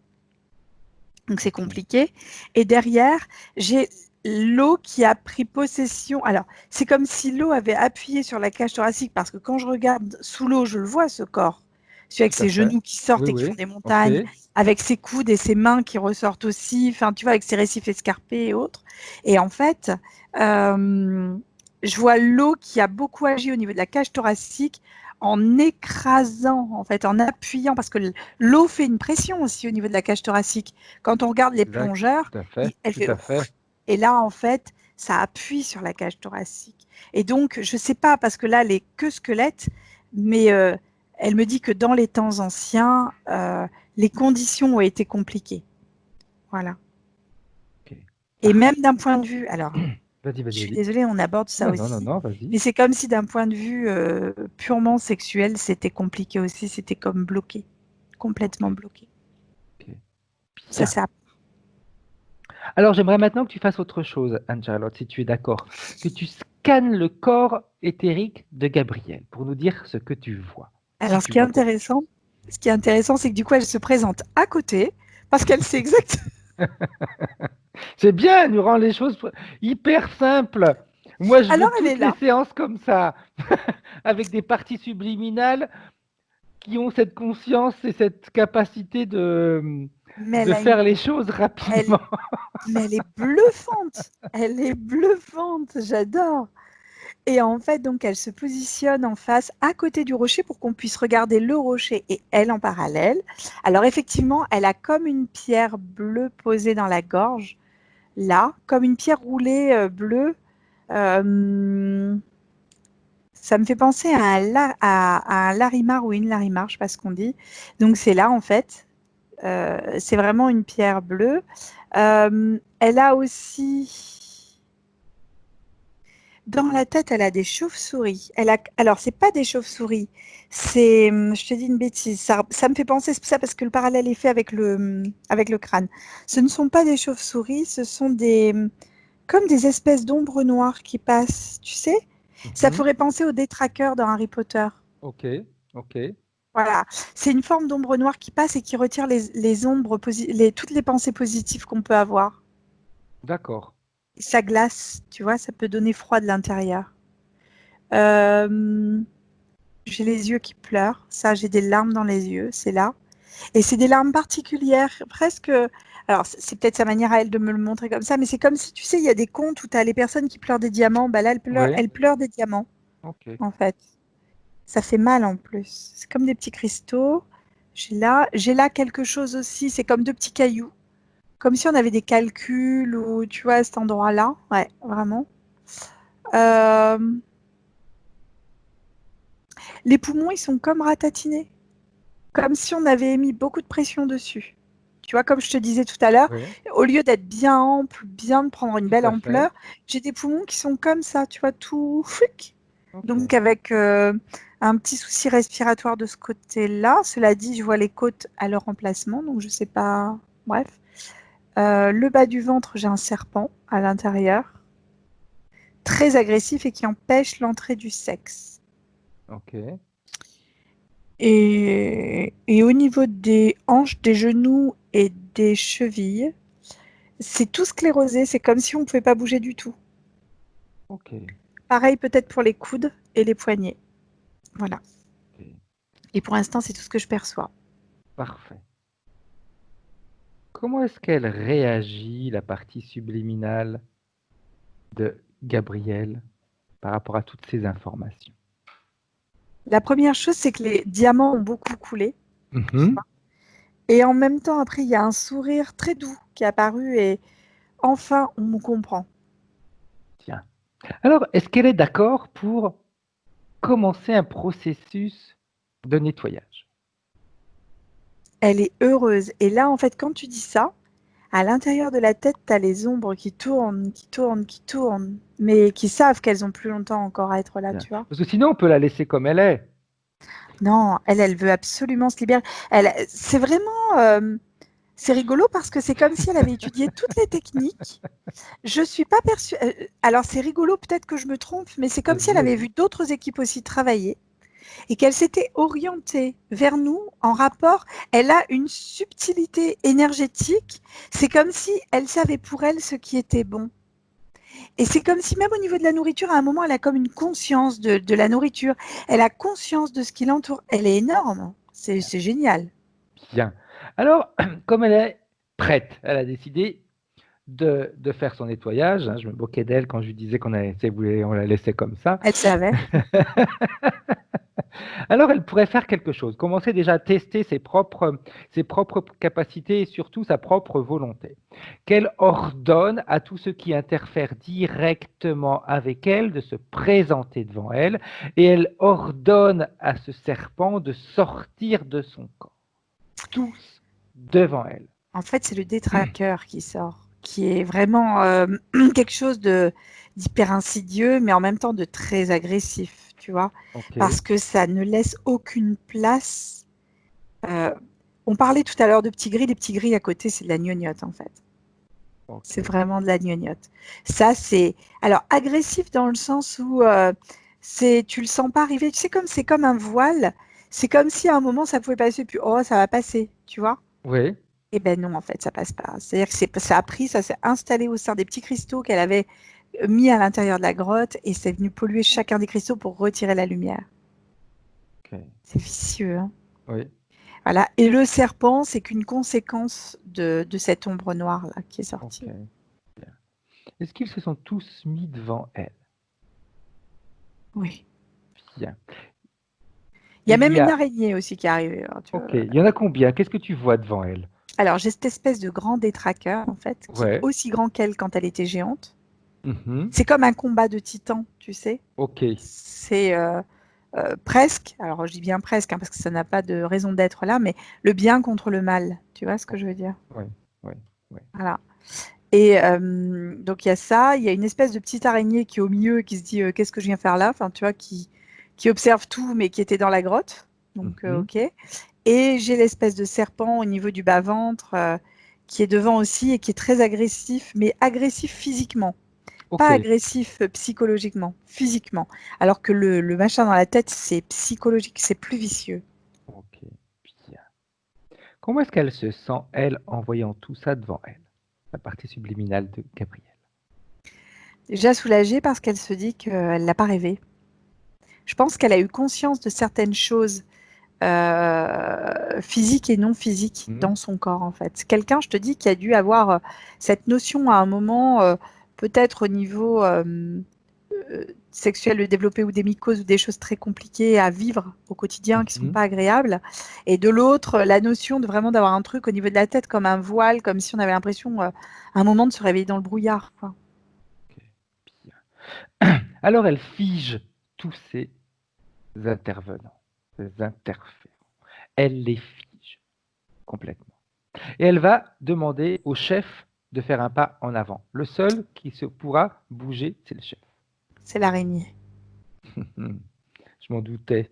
Donc c'est Ok. compliqué. Et derrière, j'ai l'eau qui a pris possession. Alors, c'est comme si l'eau avait appuyé sur la cage thoracique, parce que quand je regarde sous l'eau, je le vois, ce corps. Celui avec Tout à ses fait. genoux qui Oui, sortent et qui oui. font des Ok. montagnes, avec ses coudes et ses mains qui ressortent aussi, enfin, tu vois, avec ses récifs escarpés et autres. Et en fait, je vois l'eau qui a beaucoup agi au niveau de la cage thoracique, en écrasant, en fait, en appuyant, parce que l'eau fait une pression aussi au niveau de la cage thoracique. Quand on regarde les Exact, plongeurs, tout à fait, elle tout fait à fait. et là, en fait, ça appuie sur la cage thoracique. Et donc, je sais pas, parce que là, elle est que squelette, mais elle me dit que dans les temps anciens, les conditions ont été compliquées. Voilà. Ok. Et même Parfait. d'un point de vue, alors, Vas-y, je vas-y, suis vas-y. désolée, on aborde ça Non, non, non, aussi, non, vas-y. mais c'est comme si d'un point de vue purement sexuel, c'était compliqué aussi, c'était comme bloqué, complètement Ok, bloqué. ok. Ça, Bien. ça. Alors, j'aimerais maintenant que tu fasses autre chose, Anne-Charlotte, si tu es d'accord. Que tu scannes le corps éthérique de Gabriel pour nous dire ce que tu vois. Si Alors, tu vois quelque ce qui est intéressant, c'est que du coup, elle se présente à côté parce qu'elle sait exactement. C'est bien, elle nous rend les choses hyper simples. Moi, je veux Alors, elle est toutes les là, séances comme ça, avec des parties subliminales qui ont cette conscience et cette capacité mais de faire les choses elle, rapidement. mais elle est bluffante. Elle est bluffante, j'adore. Et en fait, donc, elle se positionne en face, à côté du rocher, pour qu'on puisse regarder le rocher et elle en parallèle. Alors, effectivement, elle a comme une pierre bleue posée dans la gorge, là, comme une pierre roulée bleue. Euh, Ça me fait penser à un larimar ou une larimar, je ne sais pas ce qu'on dit. Donc, c'est là, en fait. C'est vraiment une pierre bleue. Elle a aussi dans la tête, elle a des chauves-souris. Alors, c'est pas des chauves-souris, je te dis une bêtise, ça me fait penser, c'est ça parce que le parallèle est fait avec le crâne. Ce ne sont pas des chauves-souris, ce sont comme des espèces d'ombres noires qui passent, tu sais? Ça Mhm. ferait penser aux détraqueurs dans Harry Potter. Ok, ok, Voilà, c'est une forme d'ombre noire qui passe et qui retire les ombres, toutes les pensées positives qu'on peut avoir. d'accord. Et ça glace, tu vois, ça peut donner froid de l'intérieur. Euh, j'ai les yeux qui pleurent, ça, j'ai des larmes dans les yeux, c'est là. Et c'est des larmes particulières, presque. Alors, c'est peut-être sa manière à elle de me le montrer comme ça, mais c'est comme si, tu sais, il y a des contes où tu as les personnes qui pleurent des diamants. Bah là, Oui, elle pleure des diamants, ok. en fait. Ça fait mal en plus. C'est comme des petits cristaux. J'ai là quelque chose aussi, c'est comme deux petits cailloux. Comme si on avait des calculs ou, tu vois, à cet endroit-là. Ouais, vraiment. Euh, les poumons, ils sont comme ratatinés. Comme si on avait mis beaucoup de pression dessus. Tu vois, comme je te disais tout à l'heure, Oui, au lieu d'être bien ample, bien de prendre une tout belle à fait. ampleur, j'ai des poumons qui sont comme ça, tu vois, tout flic. Ok, Donc avec un petit souci respiratoire de ce côté-là. Cela dit, je vois les côtes à leur emplacement, donc je sais pas. Bref. Le bas du ventre, j'ai un serpent à l'intérieur, très agressif et qui empêche l'entrée du sexe. ok. Et au niveau des hanches, des genoux et des chevilles, c'est tout sclérosé, c'est comme si on ne pouvait pas bouger du tout. Ok, Pareil peut-être pour les coudes et les poignets. Voilà. ok. Et pour l'instant, c'est tout ce que je perçois. Parfait. Comment est-ce qu'elle réagit, la partie subliminale de Gabriel, par rapport à toutes ces informations? La première chose, c'est que les diamants ont beaucoup coulé. Mhm. Et en même temps, après, il y a un sourire très doux qui est apparu et enfin, on me comprend. Tiens. Alors, est-ce qu'elle est d'accord pour commencer un processus de nettoyage? Elle est heureuse. Et là, en fait, quand tu dis ça, à l'intérieur de la tête, tu as les ombres qui tournent, qui tournent, qui tournent, mais qui savent qu'elles ont plus longtemps encore à être là, Bien. tu vois. Parce que sinon, on peut la laisser comme elle est. Non, elle veut absolument se libérer. C'est vraiment, c'est rigolo parce que c'est comme si elle avait étudié toutes les techniques. Je suis pas persuadée. Alors c'est rigolo, peut-être que je me trompe, mais c'est comme si Vas-y, elle avait vas-y. vu d'autres équipes aussi travailler et qu'elle s'était orientée vers nous en rapport. Elle a une subtilité énergétique. C'est comme si elle savait pour elle ce qui était bon. Et c'est comme si même au niveau de la nourriture, à un moment, elle a comme une conscience de la nourriture. Elle a conscience de ce qui l'entoure. Elle est énorme. C'est génial. Bien. Alors, comme elle est prête, elle a décidé de faire son nettoyage, hein. Je me moquais d'elle quand je lui disais qu'on la laissait comme ça. Elle savait. Alors, elle pourrait faire quelque chose, commencer déjà à tester ses propres capacités et surtout sa propre volonté. Qu'elle ordonne à tous ceux qui interfèrent directement avec elle de se présenter devant elle et elle ordonne à ce serpent de sortir de son corps. Tous devant elle. En fait, c'est le détraqueur qui sort, qui est vraiment quelque chose d'hyper insidieux, mais en même temps de très agressif, tu vois, Ok, parce que ça ne laisse aucune place. On parlait tout à l'heure de petits gris, les petits gris à côté, c'est de la gnognotte en fait. ok. C'est vraiment de la gnognotte. Ça, c'est alors agressif dans le sens où tu le sens pas arriver. Tu sais comme c'est comme un voile. C'est comme si à un moment ça pouvait passer, puis oh ça va passer, tu vois. Oui, Eh ben non, en fait, ça passe pas. C'est-à-dire que ça a pris, ça s'est installé au sein des petits cristaux qu'elle avait mis à l'intérieur de la grotte et c'est venu polluer chacun des cristaux pour retirer la lumière. ok, C'est vicieux, hein. oui, Voilà. Et le serpent, c'est qu'une conséquence de cette ombre noire là qui est sortie. ok. Bien. Est-ce qu'ils se sont tous mis devant elle? Oui. Bien. Il y a Il même y une a, araignée aussi qui est arrivée, hein, tu vois. ok, il y en a combien? Qu'est-ce que tu vois devant elle? Alors, j'ai cette espèce de grand détraqueur, en fait, qui est Ouais, aussi grand qu'elle quand elle était géante. mhm, C'est comme un combat de titans, tu sais. ok, C'est presque, alors je dis bien presque, hein, parce que ça n'a pas de raison d'être là, mais le bien contre le mal. Tu vois ce que je veux dire? oui, oui, oui. Voilà. Et donc il y a ça, il y a une espèce de petite araignée qui est au milieu et qui se dit qu'est-ce que je viens faire là? Enfin, tu vois, qui observe tout, mais qui était dans la grotte. Donc, Mhm, ok. Et j'ai l'espèce de serpent au niveau du bas-ventre qui est devant aussi et qui est très agressif, mais agressif physiquement. Pas ok, agressif psychologiquement, physiquement. Alors que le machin dans la tête, c'est psychologique, c'est plus vicieux. ok, bien. Comment est-ce qu'elle se sent, elle, en voyant tout ça devant elle? La partie subliminale de Gabriel. Déjà soulagée parce qu'elle se dit qu'elle l'a pas rêvé. Je pense qu'elle a eu conscience de certaines choses physiques et non physiques Mhm, dans son corps, en fait. Quelqu'un, je te dis, qui a dû avoir cette notion à un moment, peut-être au niveau sexuel développé ou des mycoses ou des choses très compliquées à vivre au quotidien qui sont mhm, pas agréables. Et de l'autre, la notion de vraiment d'avoir un truc au niveau de la tête comme un voile, comme si on avait l'impression à un moment de se réveiller dans le brouillard, quoi. ok, bien. Alors elle fige tous ces intervenants, ces interférents. Elle les fige complètement. Et elle va demander au chef de faire un pas en avant. Le seul qui se pourra bouger, c'est le chef. C'est l'araignée. Je m'en doutais.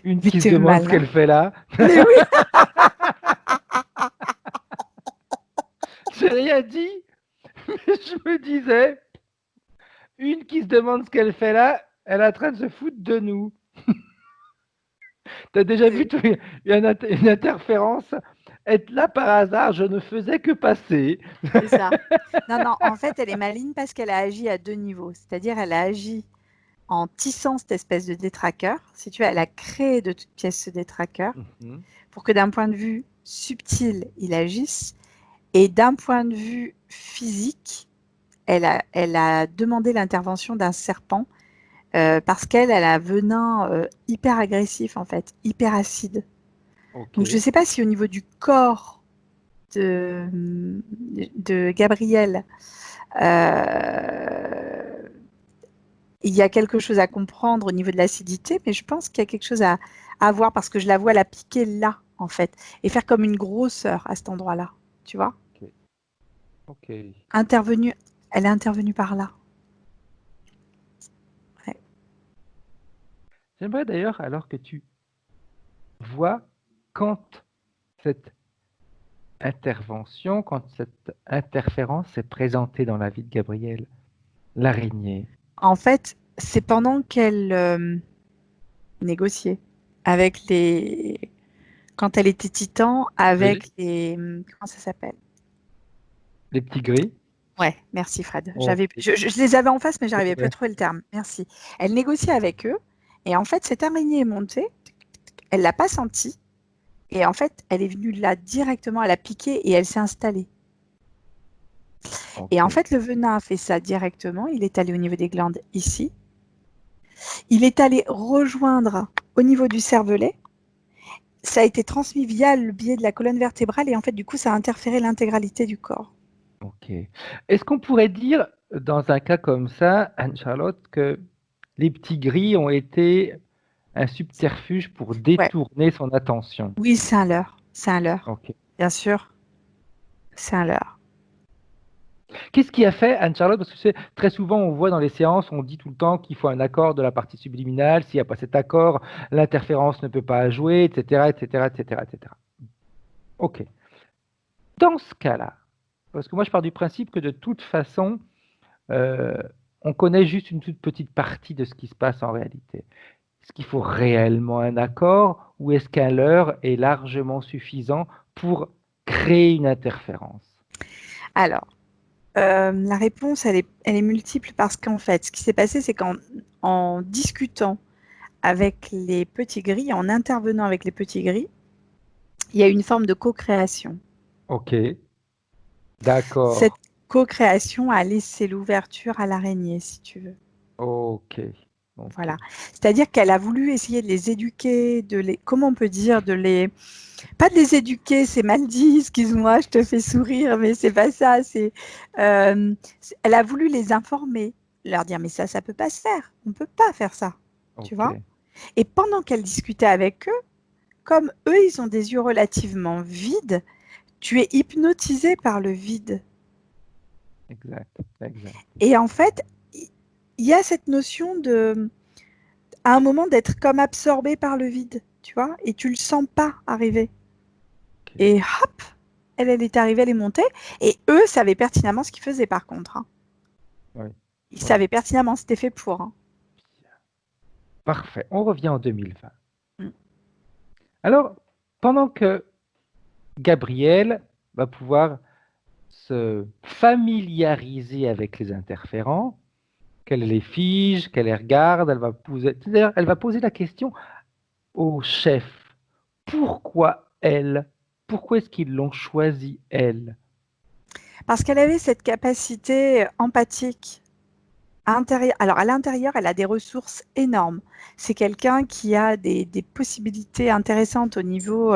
Une Mais qui se t'es demande ce malin. qu'elle fait là. Mais oui. J'ai rien dit, mais je me disais, une qui se demande ce qu'elle fait là, elle est en train de se foutre de nous. T'as déjà vu toi, une interférence être là par hasard, je ne faisais que passer. C'est ça. Non, non, en fait, elle est maligne parce qu'elle a agi à deux niveaux. C'est-à-dire, elle a agi en tissant cette espèce de détraqueur. Si tu veux, elle a créé de toutes pièces ce détraqueur Mhm. pour que d'un point de vue subtil, il agisse. Et d'un point de vue physique, elle a demandé l'intervention d'un serpent parce elle a un venin hyper agressif, en fait, hyper acide. Ok, Donc, je ne sais pas si au niveau du corps de Gabriel, euh, il y a quelque chose à comprendre au niveau de l'acidité, mais je pense qu'il y a quelque chose à voir parce que je la vois la piquer là, en fait, et faire comme une grosseur à cet endroit-là, tu vois. ok, ok. Intervenue, elle est intervenue par là. Ouais. J'aimerais d'ailleurs, alors que tu vois, quand cette intervention, quand cette interférence s'est présentée dans la vie de Gabriel, l'araignée. En fait, c'est pendant qu'elle négociait avec quand elle était titan, Oui. avec les, comment ça s'appelle? Les petits gris. Ouais, merci Fred. Ok. Je les avais en face, mais j'arrivais plus à Ouais. trouver le terme. Merci. Elle négociait avec eux, et en fait, cette araignée est montée, elle l'a pas sentie, et en fait, elle est venue là directement, elle a piqué et elle s'est installée. Et Ok. en fait, le venin a fait ça directement, il est allé au niveau des glandes ici, il est allé rejoindre au niveau du cervelet. Ça a été transmis via le biais de la colonne vertébrale et en fait, du coup, ça a interféré l'intégralité du corps. Ok. Est-ce qu'on pourrait dire, dans un cas comme ça, Anne-Charlotte, que les petits gris ont été un subterfuge pour Ouais. détourner son attention? Oui, c'est un leurre. C'est un leurre. Ok. Bien sûr, c'est un leurre. Qu'est-ce qui a fait, Anne-Charlotte, parce que très souvent on voit dans les séances, on dit tout le temps qu'il faut un accord de la partie subliminale, s'il n'y a pas cet accord, l'interférence ne peut pas jouer, etc., etc., etc., etc. Ok. Dans ce cas-là, parce que moi je pars du principe que de toute façon, euh, on connaît juste une toute petite partie de ce qui se passe en réalité. Est-ce qu'il faut réellement un accord ou est-ce qu'un leurre est largement suffisant pour créer une interférence? Alors, la réponse, elle est multiple parce qu'en fait, ce qui s'est passé, c'est qu'en discutant avec les petits gris, en intervenant avec les petits gris, il y a une forme de co-création. Ok, d'accord. Cette co-création a laissé l'ouverture à l'araignée, si tu veux. Ok. Ok. Voilà. C'est-à-dire qu'elle a voulu essayer de les éduquer, comment on peut dire, pas de les éduquer, c'est mal dit, excuse-moi, je te fais sourire, mais c'est pas ça. Elle a voulu les informer, leur dire, mais ça peut pas se faire, on peut pas faire ça, tu vois. Ok. Et pendant qu'elle discutait avec eux, comme eux, ils ont des yeux relativement vides, tu es hypnotisé par le vide. Exact. Exact. Et en fait, il y a cette notion à un moment d'être comme absorbé par le vide, tu vois, et tu le sens pas arriver. Ok. Et hop, elle est arrivée, elle est montée, et eux savaient pertinemment ce qu'ils faisaient par contre. Hein. Oui. Ils Oui. savaient pertinemment, c'était fait pour. Hein. Parfait. On revient en 2020. Mm. Alors, pendant que Gabriel va pouvoir se familiariser avec les interférents, qu'elle les fige, qu'elle les regarde, c'est-à-dire, elle va poser la question au chef. Pourquoi elle? Pourquoi est-ce qu'ils l'ont choisi, elle? Parce qu'elle avait cette capacité empathique. Alors à l'intérieur, elle a des ressources énormes. C'est quelqu'un qui a des possibilités intéressantes au niveau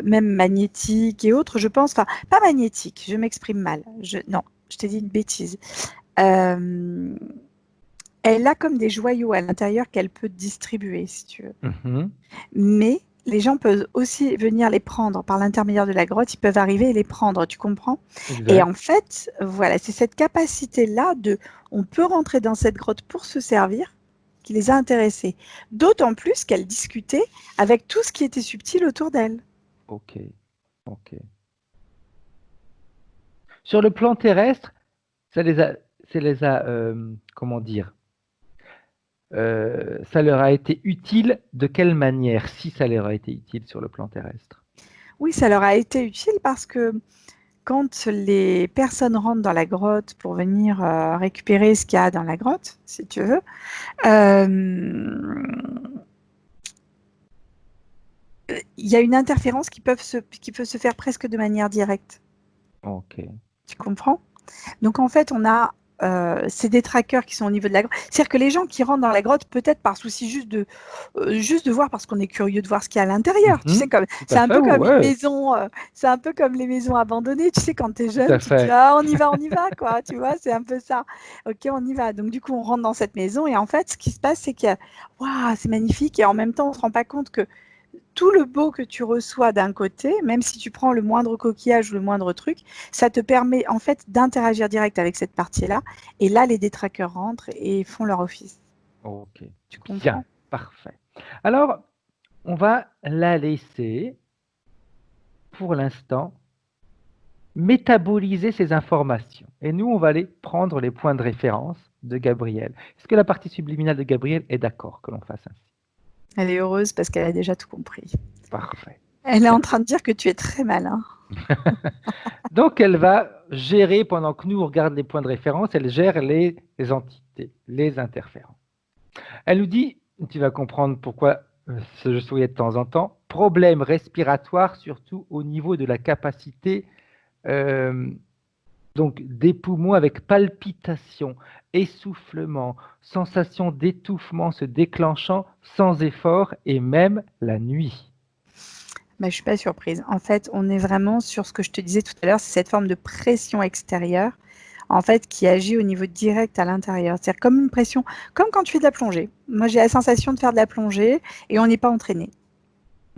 même magnétique et autres, je pense. Enfin, pas magnétique, je m'exprime mal. Non, je t'ai dit une bêtise. Euh, Elle a comme des joyaux à l'intérieur qu'elle peut distribuer, si tu veux. Mhm. Mais les gens peuvent aussi venir les prendre par l'intermédiaire de la grotte. Ils peuvent arriver et les prendre, tu comprends? Et Exact. en fait, voilà, c'est cette capacité-là on peut rentrer dans cette grotte pour se servir qui les a intéressés. D'autant plus qu'elle discutait avec tout ce qui était subtil autour d'elle. Ok. Ok. Sur le plan terrestre, comment dire, ça leur a été utile de quelle manière, si ça leur a été utile sur le plan terrestre? Oui, ça leur a été utile parce que quand les personnes rentrent dans la grotte pour venir récupérer ce qu'il y a dans la grotte, si tu veux, il y a une interférence qui peut se faire presque de manière directe. Ok. Tu comprends? Donc en fait, on a c'est des trackers qui sont au niveau de la grotte. C'est-à-dire que les gens qui rentrent dans la grotte, peut-être par souci juste de voir, parce qu'on est curieux de voir ce qu'il y a à l'intérieur. Tu sais, Mhm. Tout c'est à un fait, peu comme les ouais, maisons, c'est un peu comme les maisons abandonnées. Tu sais, quand tu es tout à jeune, tu te dis fait. ah on y va, quoi. Tu vois, c'est un peu ça. Ok, on y va. Donc du coup, on rentre dans cette maison et en fait, ce qui se passe, c'est que waouh, c'est magnifique et en même temps, on se rend pas compte que tout le beau que tu reçois d'un côté, même si tu prends le moindre coquillage ou le moindre truc, ça te permet en fait d'interagir direct avec cette partie-là. Et là, les détraqueurs rentrent et font leur office. Ok. Tu Bien, comprends? parfait. Alors, on va la laisser, pour l'instant, métaboliser ces informations. Et nous, on va aller prendre les points de référence de Gabriel. Est-ce que la partie subliminale de Gabriel est d'accord que l'on fasse ainsi? Elle est heureuse parce qu'elle a déjà tout compris. Parfait. Elle est Bien. en train de dire que tu es très malin. Donc, elle va gérer, pendant que nous, on regarde les points de référence, elle gère les entités, les interférences. Elle nous dit, tu vas comprendre pourquoi je souris de temps en temps, problème respiratoire, surtout au niveau de la capacité Donc, des poumons avec palpitations, essoufflement, sensation d'étouffement se déclenchant sans effort et même la nuit. Bah, je suis pas surprise. En fait, on est vraiment sur ce que je te disais tout à l'heure, c'est cette forme de pression extérieure, en fait, qui agit au niveau direct à l'intérieur. C'est-à-dire comme une pression, comme quand tu fais de la plongée. Moi, j'ai la sensation de faire de la plongée et on n'est pas entraîné.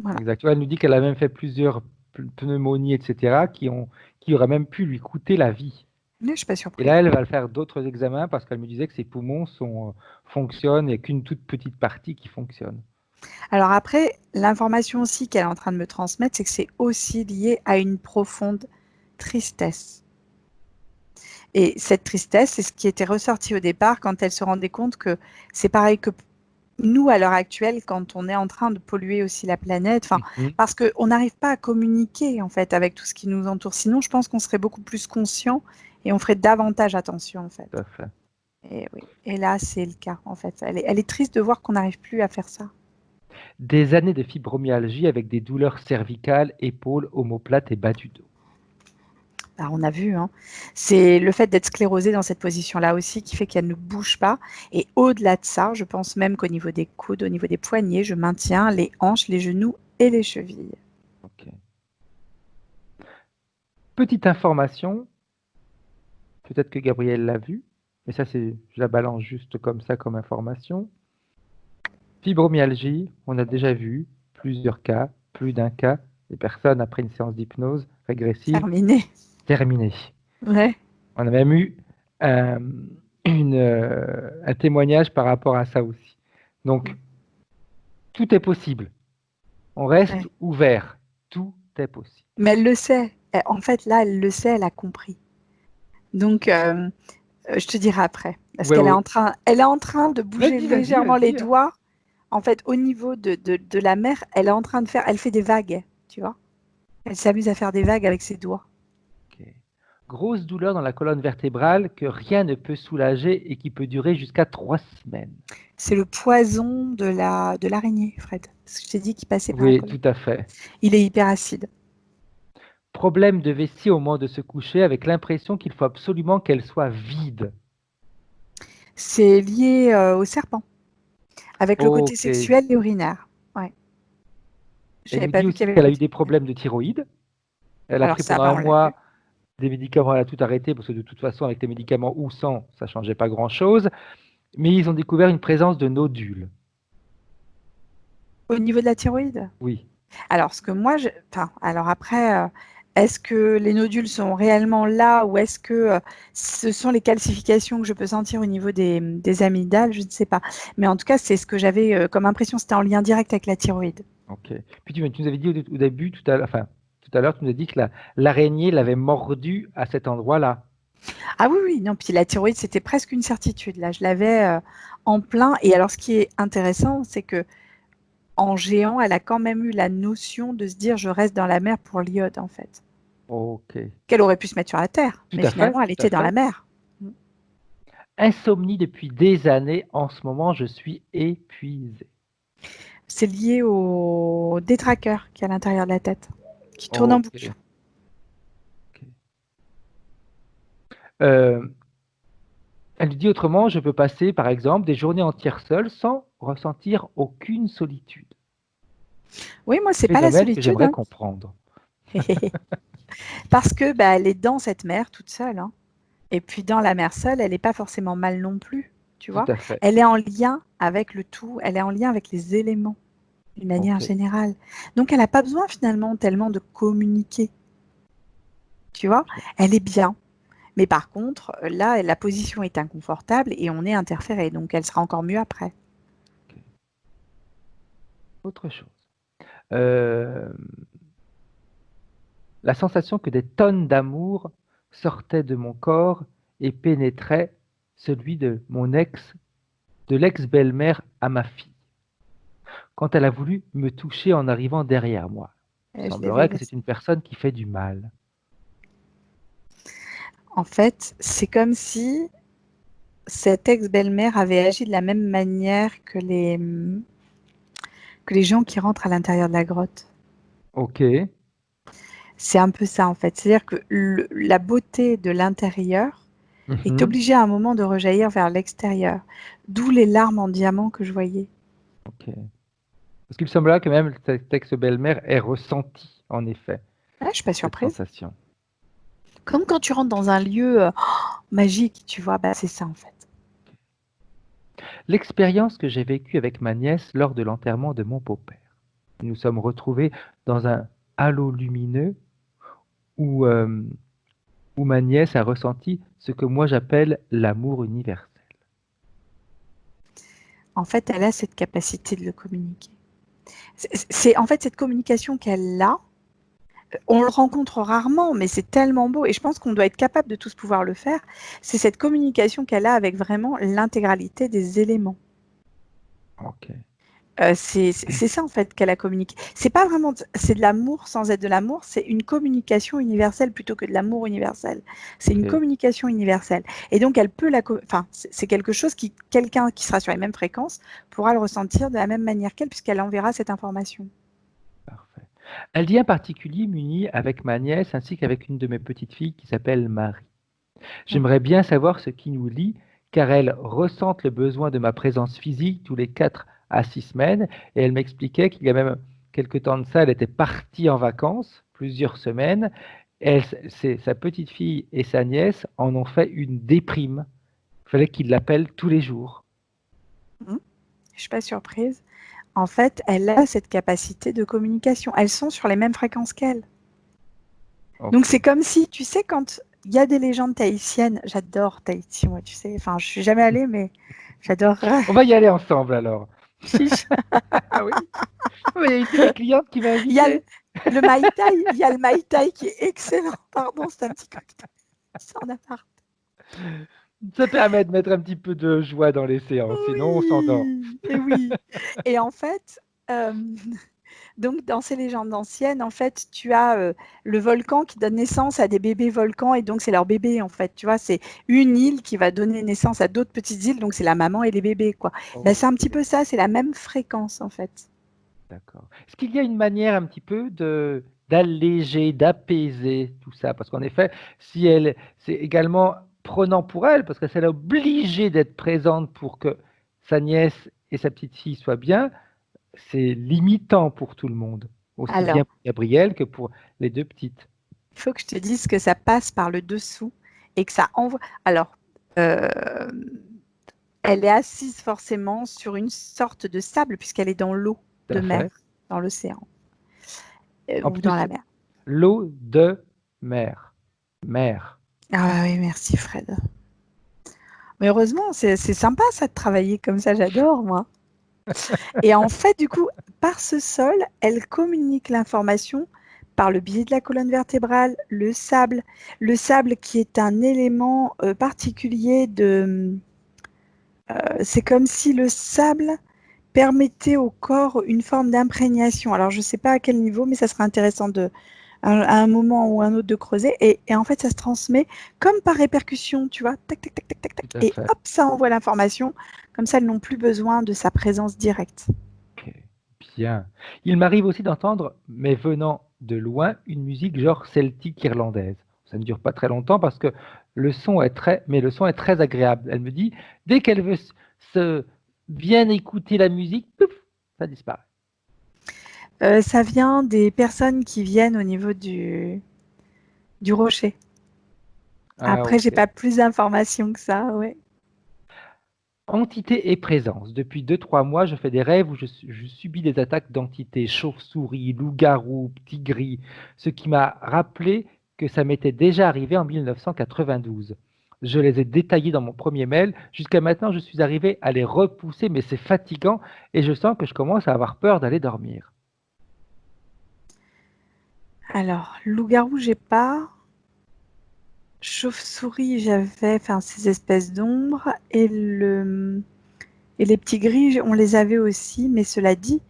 Voilà. Exactement. Elle nous dit qu'elle a même fait plusieurs pneumonies, etc., qui auraient même pu lui coûter la vie. Mais je suis pas Et surprise. là, elle va faire d'autres examens parce qu'elle me disait que ses poumons fonctionnent et qu'une toute petite partie qui fonctionne. Alors après, l'information aussi qu'elle est en train de me transmettre, c'est que c'est aussi lié à une profonde tristesse. Et cette tristesse, c'est ce qui était ressorti au départ quand elle se rendait compte que c'est pareil que nous, à l'heure actuelle, quand on est en train de polluer aussi la planète, Mhm. parce qu'on n'arrive pas à communiquer en fait avec tout ce qui nous entoure. Sinon, je pense qu'on serait beaucoup plus conscient et on ferait davantage attention en fait. Tout à fait. Et, oui. Et là, c'est le cas en fait. Elle est triste de voir qu'on n'arrive plus à faire ça. Des années de fibromyalgie avec des douleurs cervicales, épaules, omoplates et bas du dos. Bah, on a vu, hein. C'est le fait d'être sclérosée dans cette position-là aussi qui fait qu'elle ne bouge pas. Et au-delà de ça, je pense même qu'au niveau des coudes, au niveau des poignets, je maintiens les hanches, les genoux et les chevilles. Ok. Petite information, peut-être que Gabriel l'a vu, mais ça, je la balance juste comme ça, comme information. Fibromyalgie, on a déjà vu plusieurs cas, plus d'un cas, des personnes après une séance d'hypnose régressive Terminé. terminée. Ouais. On a même eu un, un témoignage par rapport à ça aussi. Donc, tout est possible. On reste Ouais. ouvert. Tout est possible. Mais elle le sait. En fait, là, elle le sait, elle a compris. Donc, je te dirai après. Parce Ouais, qu'elle est ouais. elle est en train de bouger Vas-y, vas-y, légèrement les vas-y. doigts. En fait, au niveau de la mer, elle est en train de faire, elle fait des vagues, tu vois. Elle s'amuse à faire des vagues avec ses doigts. Ok. Grosse douleur dans la colonne vertébrale que rien ne peut soulager et qui peut durer jusqu'à 3 semaines. C'est le poison de l'araignée, Fred. Parce que je t'ai dit qu'il passait par la Oui, colonne. tout à fait. Il est hyper acide. Problème de vessie au moment de se coucher avec l'impression qu'il faut absolument qu'elle soit vide. C'est lié au serpent, avec le côté Ok. sexuel et urinaire. Ouais. Je Elle n'avais nous pas dit vu qu'il aussi y avait le qu'elle a eu côté. des problèmes de thyroïde. Elle a Alors pris ça pendant va, un on l'a vu. mois des médicaments, elle a tout arrêté parce que de toute façon, avec les médicaments ou sans, ça changeait pas grand-chose. Mais ils ont découvert une présence de nodules. Au niveau de la thyroïde? Oui. Alors, ce que moi, enfin, alors après, est-ce que les nodules sont réellement là ou est-ce que ce sont les calcifications que je peux sentir au niveau des amygdales? Je ne sais pas. Mais en tout cas, c'est ce que j'avais comme impression, c'était en lien direct avec la thyroïde. Ok. Puis tu nous avais dit au début, tout à l'heure, tu nous as dit que l'araignée l'avait mordu à cet endroit-là. Ah oui, oui, non, puis la thyroïde, c'était presque une certitude. Là, je l'avais en plein. Et alors, ce qui est intéressant, c'est que en géant, elle a quand même eu la notion de se dire, je reste dans la mer pour l'iode, en fait. Ok. Qu'elle aurait pu se mettre sur la terre, Tout mais à fait, finalement, elle tout à était dans la fait. mer. Insomnie depuis des années. En ce moment, je suis épuisé. C'est lié au détraqueur qui est à l'intérieur de la tête, qui tourne en Ok. boucle. Ok. Euh, Elle dit autrement, je peux passer, par exemple, des journées entières seul sans ressentir aucune solitude. Oui, moi, c'est pas la Phénomène que solitude, j'aimerais hein. comprendre. Parce que bah, elle est dans cette mer toute seule, hein. Et puis dans la mer seule, elle n'est pas forcément mal non plus, tu Tout vois. à fait. Elle est en lien avec le tout, elle est en lien avec les éléments d'une manière Ok. générale. Donc elle n'a pas besoin finalement tellement de communiquer, tu vois. Elle est bien. Mais par contre, là, la position est inconfortable et on est interféré, donc elle sera encore mieux après. Ok. Autre chose. Euh, La sensation que des tonnes d'amour sortaient de mon corps et pénétraient celui de de l'ex-belle-mère à ma fille, quand elle a voulu me toucher en arrivant derrière moi. Il Je l'ai vu semblerait que c'est aussi. une personne qui fait du mal. En fait, c'est comme si cette ex-belle-mère avait agi de la même manière que les gens qui rentrent à l'intérieur de la grotte. Ok. C'est un peu ça en fait. C'est-à-dire que la beauté de l'intérieur est obligée à un moment de rejaillir vers l'extérieur. D'où les larmes en diamant que je voyais. Ok. Parce qu'il semblerait que même cette ex-belle-mère ait ressenti, en effet, Ah, je suis pas cette surprise. sensation. Comme quand tu rentres dans un lieu magique, tu vois, bah, c'est ça en fait. L'expérience que j'ai vécue avec ma nièce lors de l'enterrement de mon beau-père. Nous nous sommes retrouvés dans un halo lumineux où, où ma nièce a ressenti ce que moi j'appelle l'amour universel. En fait, elle a cette capacité de le communiquer. C'est en fait cette communication qu'elle a. On le rencontre rarement, mais c'est tellement beau et je pense qu'on doit être capable de tous pouvoir le faire. C'est cette communication qu'elle a avec vraiment l'intégralité des éléments. Ok. C'est ça en fait qu'elle a communiqué. C'est pas vraiment, c'est de l'amour sans être de l'amour, c'est une communication universelle plutôt que de l'amour universel. C'est une Ok. communication universelle. Et donc elle peut enfin, c'est quelque chose qui, quelqu'un qui sera sur les mêmes fréquences pourra le ressentir de la même manière qu'elle puisqu'elle enverra cette information. Parfait. Un lien particulier m'unit avec ma nièce ainsi qu'avec une de mes petites filles qui s'appelle Marie. J'aimerais bien savoir ce qui nous lie, car elles ressentent le besoin de ma présence physique tous les 4 à 6 semaines, et elle m'expliquait qu'il y a même quelque temps de ça, elle était partie en vacances, plusieurs semaines, et sa petite fille et sa nièce en ont fait une déprime. Il fallait qu'ils l'appellent tous les jours. Je suis pas surprise. En fait, elle a cette capacité de communication. Elles sont sur les mêmes fréquences qu'elle. Donc Ok. c'est comme si, tu sais, quand il y a des légendes tahitiennes, j'adore Tahiti, moi, tu sais. Enfin, je suis jamais allée, mais j'adore. On va y aller ensemble alors. Chiche. Ah oui. Il y a une de mes clientes qui m'a Il y a invité. le Mai Tai, il y a le Mai Tai qui est excellent. Pardon, c'est un petit cocktail. C'est en appart. Ça permet de mettre un petit peu de joie dans les séances, sinon on s'endort. Oui, et oui. Et en fait, donc dans ces légendes anciennes, en fait, tu as le volcan qui donne naissance à des bébés volcans, et donc c'est leur bébé, en fait. Tu vois, c'est une île qui va donner naissance à d'autres petites îles, donc c'est la maman et les bébés, quoi. Ben, c'est un petit Ok. peu ça, c'est la même fréquence, en fait. D'accord. Est-ce qu'il y a une manière un petit peu de d'alléger, d'apaiser tout ça? Parce qu'en effet, si elle c'est également prenant pour elle, parce que c'est obligée d'être présente pour que sa nièce et sa petite fille soient bien, c'est limitant pour tout le monde, aussi Alors, bien pour Gabrielle que pour les 2 petites. il faut que je te dise que ça passe par le dessous et que ça envoie. Alors, euh, elle est assise forcément sur une sorte de sable puisqu'elle est dans l'eau Tout de à mer, fait. dans l'océan En ou dans la plus, mer. l'eau de mer. Mer. Ah oui, merci Fred. Mais heureusement, c'est sympa ça de travailler comme ça, j'adore moi. Et en fait, du coup, par ce sol, elle communique l'information par le biais de la colonne vertébrale, le sable qui est un élément particulier de... c'est comme si le sable permettait au corps une forme d'imprégnation. Alors, je ne sais pas à quel niveau, mais ça serait intéressant à un moment ou un autre de creuser. Et en fait, ça se transmet comme par répercussion, tu vois, tac, tac, tac, tac, tac, tac. Tout à Et fait. hop, ça envoie l'information. Comme ça, elles n'ont plus besoin de sa présence directe. Ok, bien. Il m'arrive aussi d'entendre, mais venant de loin, une musique genre celtique irlandaise. Ça ne dure pas très longtemps parce que le son est très agréable. Elle me dit, dès qu'elle veut se bien écouter la musique, pouf, ça disparaît. Ça vient des personnes qui viennent au niveau du rocher. Ah, Après, j'ai ok. pas plus d'informations que ça, ouais. Entité et présence. Depuis 2, 3 mois, je fais des rêves où je subis des attaques d'entités, chauves-souris, loups-garous, petits gris, ce qui m'a rappelé que ça m'était déjà arrivé en 1992. Je les ai détaillés dans mon premier mail. Jusqu'à maintenant, je suis arrivé à les repousser, mais c'est fatigant et je sens que je commence à avoir peur d'aller dormir. Alors, loup-garou, j'ai pas. Chauve-souris, j'avais, enfin, ces espèces d'ombres. Et les petits gris, on les avait aussi. Mais cela dit,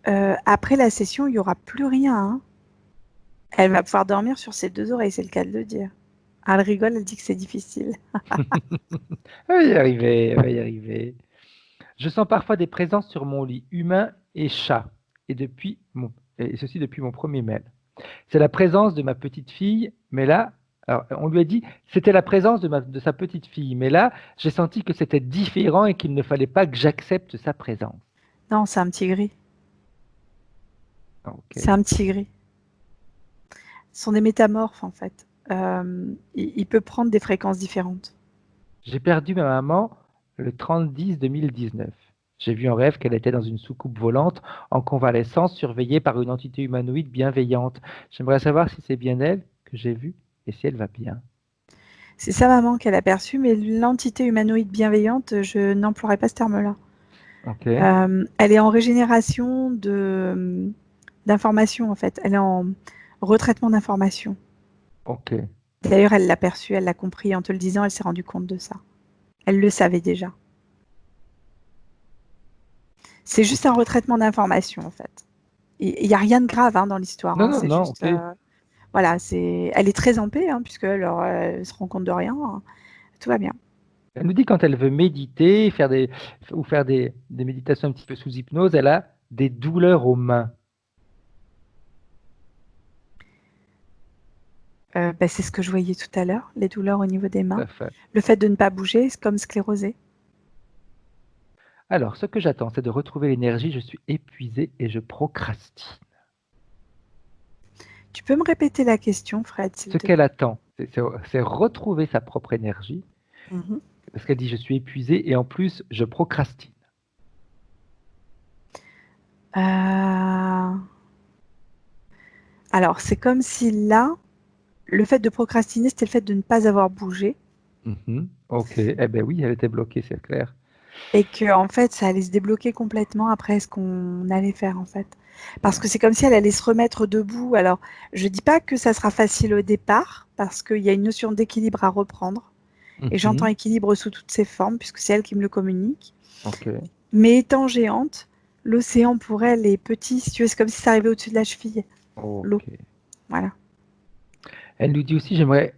après la session, il n'y aura plus rien, hein. Elle va pouvoir dormir sur ses deux oreilles, c'est le cas de le dire. Ah, elle rigole, elle dit que c'est difficile. Elle va y arriver, elle va y arriver. Je sens parfois des présences sur mon lit, humain et chat, et ceci depuis mon premier mail. C'est la présence de ma petite fille, mais là, alors, on lui a dit, c'était la présence de sa petite fille, mais là, j'ai senti que c'était différent et qu'il ne fallait pas que j'accepte sa présence. Non, c'est un petit gris. Ok. C'est un petit gris. Ce sont des métamorphes, en fait. Il peut prendre des fréquences différentes. J'ai perdu ma maman le 30-10-2019. J'ai vu en rêve qu'elle était dans une soucoupe volante en convalescence surveillée par une entité humanoïde bienveillante. J'aimerais savoir si c'est bien elle que j'ai vue et si elle va bien. C'est sa maman qu'elle a perçue, mais l'entité humanoïde bienveillante, je n'emploierai pas ce terme-là. Ok, Elle est en régénération d'informations, en fait. Elle est en retraitement d'informations. ok. D'ailleurs, elle l'a perçu, elle l'a compris. En te le disant, elle s'est rendue compte de ça. Elle le savait déjà. C'est juste un retraitement d'informations, en fait. Il n'y a rien de grave dans l'histoire. Non, non, C'est non, juste, ok. voilà, elle est très en paix, puisque elle se rend compte de rien. Tout va bien. Elle nous dit quand elle veut méditer, faire des méditations un petit peu sous hypnose, elle a des douleurs aux mains. C'est ce que je voyais tout à l'heure, les douleurs au niveau des Tout mains. à fait. Le fait de ne pas bouger, c'est comme sclérosé. Alors, ce que j'attends, c'est de retrouver l'énergie. Je suis épuisé et je procrastine. Tu peux me répéter la question, Fred, s'il Ce te qu'elle plaît? attend, c'est retrouver sa propre énergie. Mhm. Parce qu'elle dit je suis épuisé et en plus je procrastine. Euh, Alors, c'est comme si là, le fait de procrastiner, c'était le fait de ne pas avoir bougé Mhm. Ok, eh ben oui, elle était bloquée, c'est clair. et que en fait, ça allait se débloquer complètement après ce qu'on allait faire en fait. Parce que c'est comme si elle allait se remettre debout. Alors, je dis pas que ça sera facile au départ parce qu'il y a une notion d'équilibre à reprendre et j'entends Mhm. équilibre sous toutes ses formes puisque c'est elle qui me le communique. Ok, Mais étant géante, l'océan pour elle est petit. Si tu veux, c'est comme si ça arrivait au-dessus de la cheville, l'eau. ok. Voilà. Elle nous dit aussi j'aimerais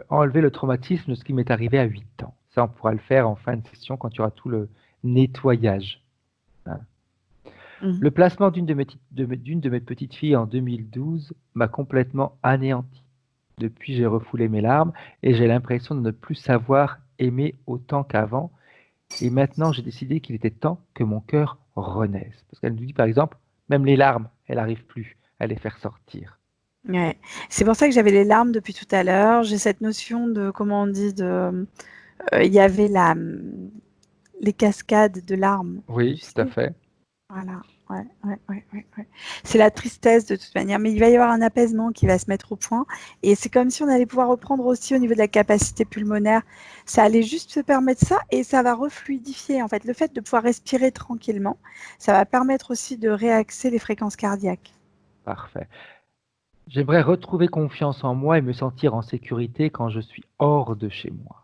enlever le traumatisme de ce qui m'est arrivé à 8 ans. Ça, on pourra le faire en fin de session quand il y aura tout le nettoyage. Hein. Mhm. Le placement d'une de mes petites filles en 2012 m'a complètement anéanti. Depuis, j'ai refoulé mes larmes et j'ai l'impression de ne plus savoir aimer autant qu'avant. Et maintenant, j'ai décidé qu'il était temps que mon cœur renaisse. Parce qu'elle nous dit, par exemple, même les larmes, elle n'arrive plus à les faire sortir. Ouais. C'est pour ça que j'avais les larmes depuis tout à l'heure. J'ai cette notion de, comment on dit, il y avait les cascades de larmes, Oui, tu tout à sais. fait. Voilà. Ouais, ouais, ouais, ouais, ouais. C'est la tristesse de toute manière, mais il va y avoir un apaisement qui va se mettre au point. Et c'est comme si on allait pouvoir reprendre aussi au niveau de la capacité pulmonaire. Ça allait juste se permettre ça et ça va refluidifier. En fait, le fait de pouvoir respirer tranquillement, ça va permettre aussi de réaxer les fréquences cardiaques. Parfait. J'aimerais retrouver confiance en moi et me sentir en sécurité quand je suis hors de chez moi.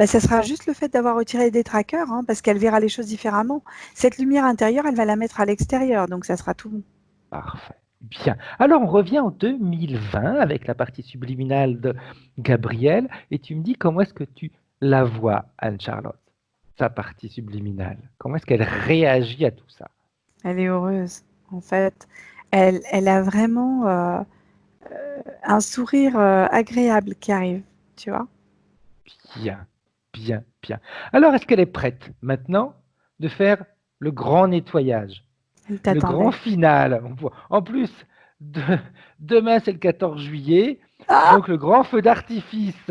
Ça sera juste le fait d'avoir retiré des trackers, parce qu'elle verra les choses différemment. Cette lumière intérieure, elle va la mettre à l'extérieur, donc ça sera tout bon. Parfait. Bien. Alors, on revient en 2020 avec la partie subliminale de Gabrielle et tu me dis comment est-ce que tu la vois, Anne-Charlotte, sa partie subliminale. Comment est-ce qu'elle réagit à tout ça? Elle est heureuse, en fait. Elle a vraiment un sourire agréable qui arrive, tu vois. Bien, bien, bien. Alors, est-ce qu'elle est prête maintenant de faire le grand nettoyage, Elle le grand t'attendait. final? En plus, de- demain, c'est le 14 juillet, Ah, donc le grand feu d'artifice.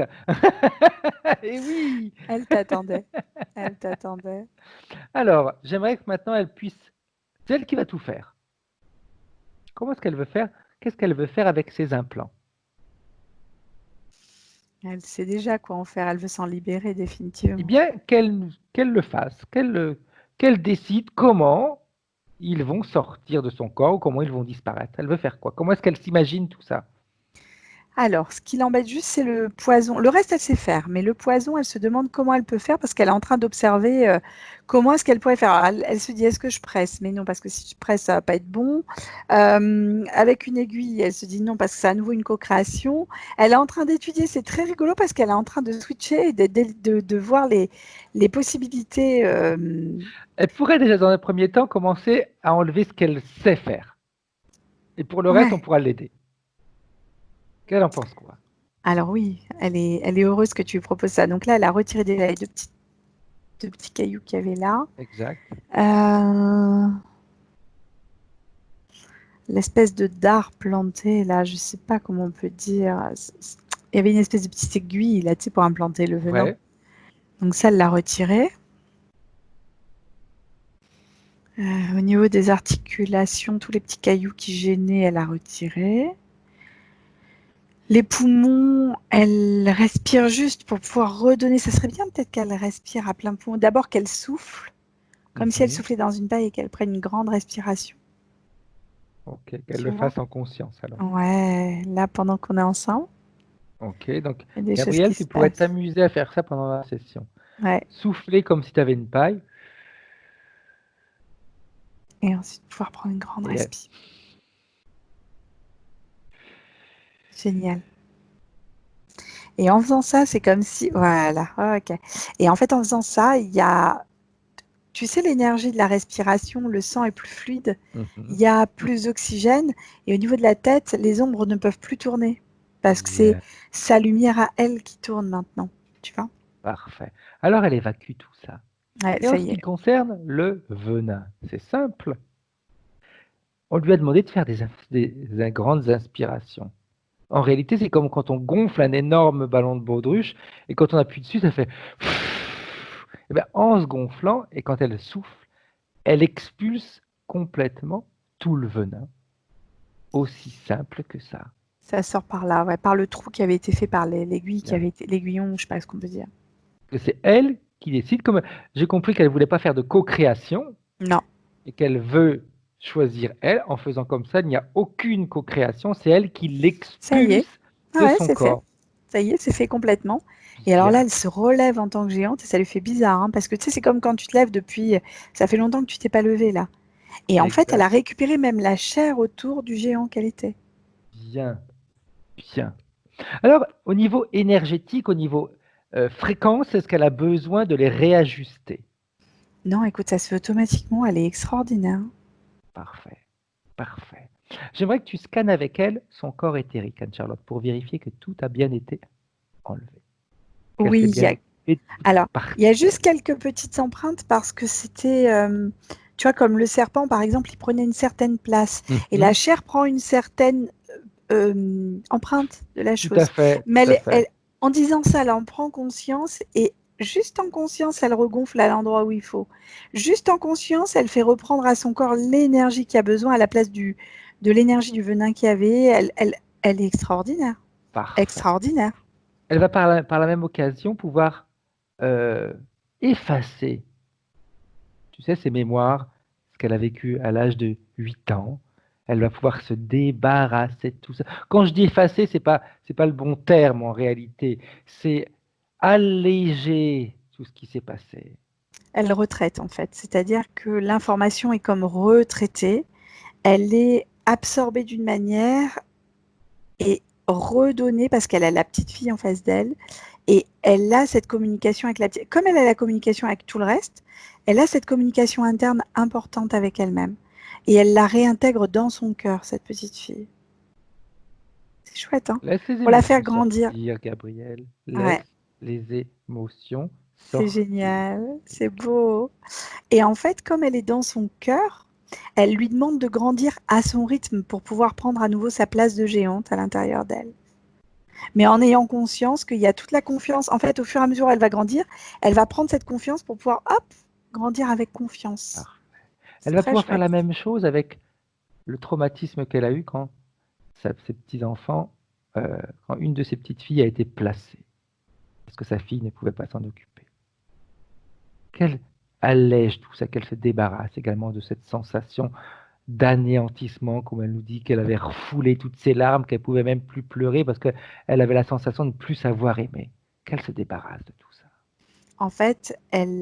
Et oui! elle t'attendait. Elle t'attendait. Alors, j'aimerais que maintenant elle puisse, c'est elle qui va tout faire. Comment est-ce qu'elle veut faire? Qu'est-ce qu'elle veut faire avec ses implants? Elle sait déjà quoi en faire. Elle veut s'en libérer Eh définitivement. bien, qu'elle le fasse, qu'elle décide comment ils vont sortir de son corps ou comment ils vont disparaître. Elle veut faire quoi? Comment est-ce qu'elle s'imagine tout ça? Alors, ce qui l'embête juste, c'est le poison. Le reste, elle sait faire, mais le poison, elle se demande comment elle peut faire parce qu'elle est en train d'observer comment est-ce qu'elle pourrait faire. Alors, elle se dit, est-ce que je presse? Mais non, parce que si tu presses, ça va pas être bon. Avec une aiguille, elle se dit non, parce que c'est à nouveau une co-création. Elle est en train d'étudier, c'est très rigolo parce qu'elle est en train de switcher et de voir les possibilités. Elle pourrait déjà dans un premier temps commencer à enlever ce qu'elle sait faire. Et pour le reste, Ouais. on pourra l'aider. Qu'elle en pense quoi? Alors oui, elle est heureuse que tu lui proposes ça. Donc là, elle a retiré déjà les deux petits cailloux qu'il y avait là. Exact. L'espèce de dard planté là, je sais pas comment on peut dire. Il y avait une espèce de petite aiguille là, tu sais, pour implanter le venin. Ouais. Donc ça, elle l'a retiré. Au niveau des articulations, tous les petits cailloux qui gênaient, elle a retiré. Les poumons, elle respire juste pour pouvoir redonner. Ça serait bien peut-être qu'elle respire à plein poumon. D'abord qu'elle souffle, comme si elle Mhm. soufflait dans une paille et qu'elle prenne une grande respiration. Ok, qu'elle Tu le vois? fasse en conscience alors. Ouais, là pendant qu'on est ensemble, Ok, donc il y a des choses Gabriel, qui tu se pourrais passent. t'amuser à faire ça pendant la session. Ouais. Souffler comme si tu avais une paille Et ensuite pouvoir prendre une grande et respiration. Génial. Et en faisant ça, c'est comme si. Voilà, ok. Et en fait, en faisant ça, il y a. Tu sais, l'énergie de la respiration, le sang est plus fluide, il Mhm. y a plus d'oxygène, et au niveau de la tête, les ombres ne peuvent plus tourner. Parce que c'est Bien, sa lumière à elle qui tourne maintenant. Tu vois? parfait. Alors elle évacue tout ça. Ouais, Et en ça ce y qui est. concerne le venin, c'est simple. On lui a demandé de faire des grandes inspirations. En réalité, c'est comme quand on gonfle un énorme ballon de baudruche et quand on appuie dessus, ça fait. Eh bien, en se gonflant et quand elle souffle, elle expulse complètement tout le venin. Aussi simple que ça. Ça sort par là, ouais, par le trou qui avait été fait par l'aiguille qui Bien. avait été. L'aiguillon, je sais pas ce qu'on peut dire. Que c'est elle qui décide. Comme j'ai compris qu'elle ne voulait pas faire de co-création Non, et qu'elle veut choisir elle, en faisant comme ça, il n'y a aucune co-création, c'est elle qui ça y est. l'expulse de Ouais, son c'est fait. corps. Ça y est, c'est fait complètement. Et alors là, Bien. elle se relève en tant que géante et ça lui fait bizarre, hein, parce que tu sais, c'est comme quand tu te lèves depuis. Ça fait longtemps que tu t'es pas levé là. Et en fait, elle Exact. a récupéré même la chair autour du géant qu'elle était. Bien. Bien. Alors, au niveau énergétique, au niveau fréquence, est-ce qu'elle a besoin de les réajuster? Non, écoute, ça se fait automatiquement, elle est extraordinaire. Parfait. Parfait. J'aimerais que tu scannes avec elle son corps éthérique, Anne-Charlotte, pour vérifier que tout a bien été enlevé. Qu'elle Oui, s'est bien fait alors, il y a juste partir. quelques petites empreintes parce que c'était, tu vois, comme le serpent, par exemple, il prenait une certaine place et la Mhm. chair prend une certaine empreinte de la Tout à chose. fait, Mais tout à fait. en disant ça, elle en prend conscience et juste en conscience, elle regonfle à l'endroit où il faut. Juste en conscience, elle fait reprendre à son corps l'énergie qu'il a besoin à la place de l'énergie du venin qu'il y avait. Elle est extraordinaire. Parfait. Extraordinaire. Elle va par la même occasion pouvoir euh, effacer, tu sais, ses mémoires, ce qu'elle a vécu à l'âge de 8 ans. Elle va pouvoir se débarrasser de tout ça. Quand je dis effacer, c'est pas le bon terme en réalité. C'est alléger tout ce qui s'est passé. Elle retraite en fait. C'est-à-dire que l'information est comme retraitée. Elle est absorbée d'une manière et redonnée parce qu'elle a la petite fille en face d'elle. Et elle a cette communication avec la petite. Comme elle a la communication avec tout le reste, elle a cette communication interne importante avec elle-même. Et elle la réintègre dans son cœur, cette petite fille. C'est chouette, hein? Laisse les Pour la faire émotions grandir. sortir, Gabriel. Ouais, Laisse les émotions c'est sortir. génial, c'est beau. Et en fait, comme elle est dans son cœur, elle lui demande de grandir à son rythme pour pouvoir prendre à nouveau sa place de géante à l'intérieur d'elle. Mais en ayant conscience qu'il y a toute la confiance. En fait, au fur et à mesure où elle va grandir, elle va prendre cette confiance pour pouvoir, hop, grandir avec confiance. Parfait. Elle C'est va très pouvoir faire chouette. la même chose avec le traumatisme qu'elle a eu quand ses petits-enfants, quand une de ses petites filles a été placée, parce que sa fille ne pouvait pas s'en occuper. Qu'elle allège tout ça, qu'elle se débarrasse également de cette sensation d'anéantissement, comme elle nous dit, qu'elle avait refoulé toutes ses larmes, qu'elle pouvait même plus pleurer parce qu'elle avait la sensation de ne plus savoir aimer. Qu'elle se débarrasse de tout ça. En fait, elle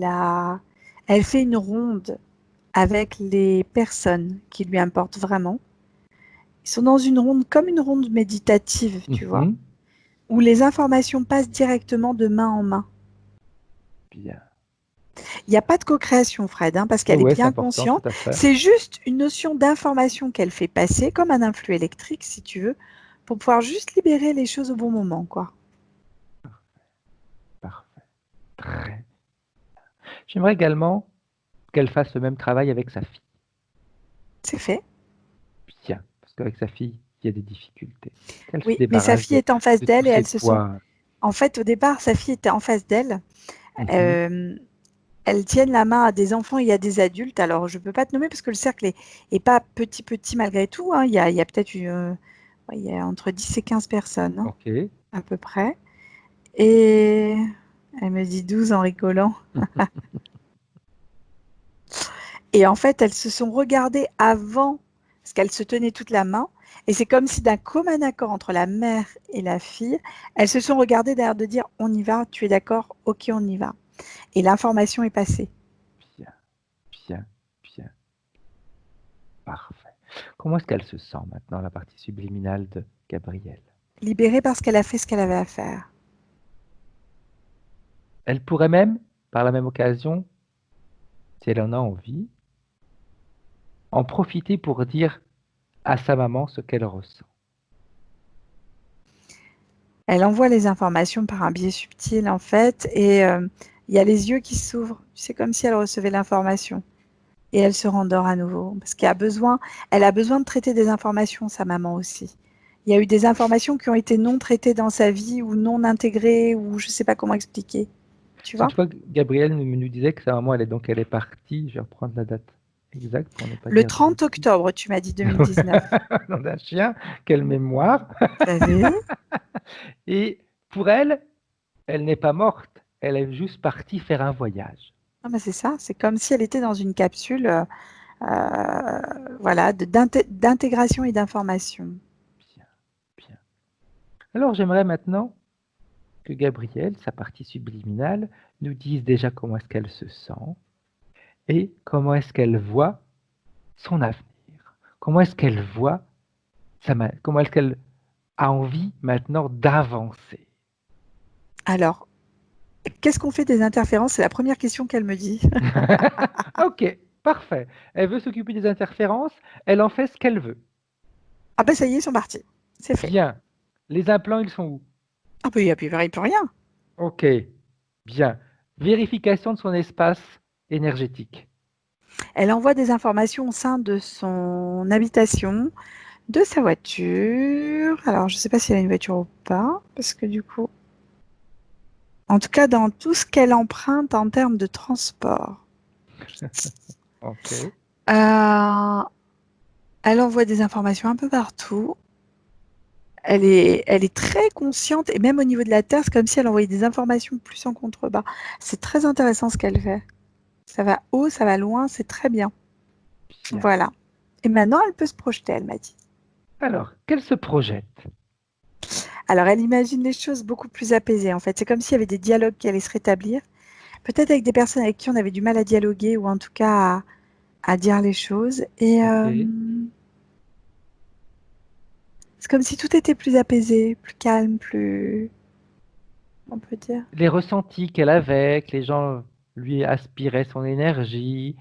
fait une ronde avec les personnes qui lui importent vraiment. Ils sont dans une ronde comme une ronde méditative, tu vois, Mhm. où les informations passent directement de main en main. Bien. Il n'y a pas de co-création, Fred, parce qu'elle est Ouais, c'est bien important, tout consciente. à fait. C'est juste une notion d'information qu'elle fait passer, comme un influx électrique, si tu veux, pour pouvoir juste libérer les choses au bon moment, quoi. Parfait. Très. J'aimerais également qu'elle fasse le même travail avec sa fille. C'est fait. Bien, parce qu'avec sa fille, il y a des difficultés. Qu'elle se Oui, mais sa débarrasse fille est en face de tous d'elle et ces elles se sont. poids. En fait, au départ, sa fille était en face d'elle. Mhm. Elles tiennent la main à des enfants et à des adultes. Alors, je ne peux pas te nommer parce que le cercle est pas petit malgré tout. Il y a peut-être il y a entre 10 et 15 personnes, Ok. à peu près. Et elle me dit 12 en rigolant. Et en fait, elles se sont regardées avant, parce qu'elles se tenaient toutes la main. Et c'est comme si d'un commun accord entre la mère et la fille, elles se sont regardées derrière de dire on y va, tu es d'accord, ok, on y va. Et l'information est passée. Bien, bien, bien. Parfait. Comment est-ce qu'elle se sent maintenant, la partie subliminale de Gabrielle? Libérée parce qu'elle a fait ce qu'elle avait à faire. Elle pourrait même, par la même occasion, si elle en a envie, en profiter pour dire à sa maman ce qu'elle ressent. Elle envoie les informations par un biais subtil, en fait, et il y a les yeux qui s'ouvrent. C'est comme si elle recevait l'information. Et elle se rendort à nouveau. Parce elle a besoin de traiter des informations, sa maman aussi. Il y a eu des informations qui ont été non traitées dans sa vie ou non intégrées ou je ne sais pas comment expliquer. Tu Parce que vois? tu vois, Gabrielle nous disait que sa maman, elle est partie. Je vais reprendre la date exacte pour ne pas Le dire de 30 bêtises. octobre, tu m'as dit 2019. Nom d'un chien, quelle mémoire. T'as vu? Et pour elle, elle n'est pas morte. Elle est juste partie faire un voyage. Ah bah c'est ça, c'est comme si elle était dans une capsule voilà, d'intégration et d'information. Bien, bien. Alors j'aimerais maintenant que Gabrielle, sa partie subliminale, nous dise déjà comment est-ce qu'elle se sent et comment est-ce qu'elle voit son avenir. Comment est-ce qu'elle voit comment est-ce qu'elle a envie maintenant d'avancer. Alors, qu'est-ce qu'on fait des interférences? C'est la première question qu'elle me dit. Ok, parfait. Elle veut s'occuper des interférences, elle en fait ce qu'elle veut. Ah bah ça y est, ils sont partis. C'est fait. Bien. Les implants, ils sont où? Ah bah il n'y a plus rien. Ok, bien. Vérification de son espace énergétique. Elle envoie des informations au sein de son habitation, de sa voiture. Alors, je ne sais pas si elle a une voiture ou pas, parce que du coup, en tout cas, dans tout ce qu'elle emprunte en termes de transport. Ok. Euh, Elle envoie des informations un peu partout. Elle est très consciente, et même au niveau de la Terre, c'est comme si elle envoyait des informations plus en contrebas. C'est très intéressant ce qu'elle fait. Ça va haut, ça va loin, c'est très bien. Bien. Voilà. Et maintenant, elle peut se projeter, elle m'a dit. Alors, qu'elle se projette? Alors, elle imagine les choses beaucoup plus apaisées, en fait. C'est comme s'il y avait des dialogues qui allaient se rétablir. Peut-être avec des personnes avec qui on avait du mal à dialoguer ou en tout cas à dire les choses. Et Ok. c'est comme si tout était plus apaisé, plus calme, plus... On peut dire. Les ressentis qu'elle avait, que les gens lui aspiraient son énergie,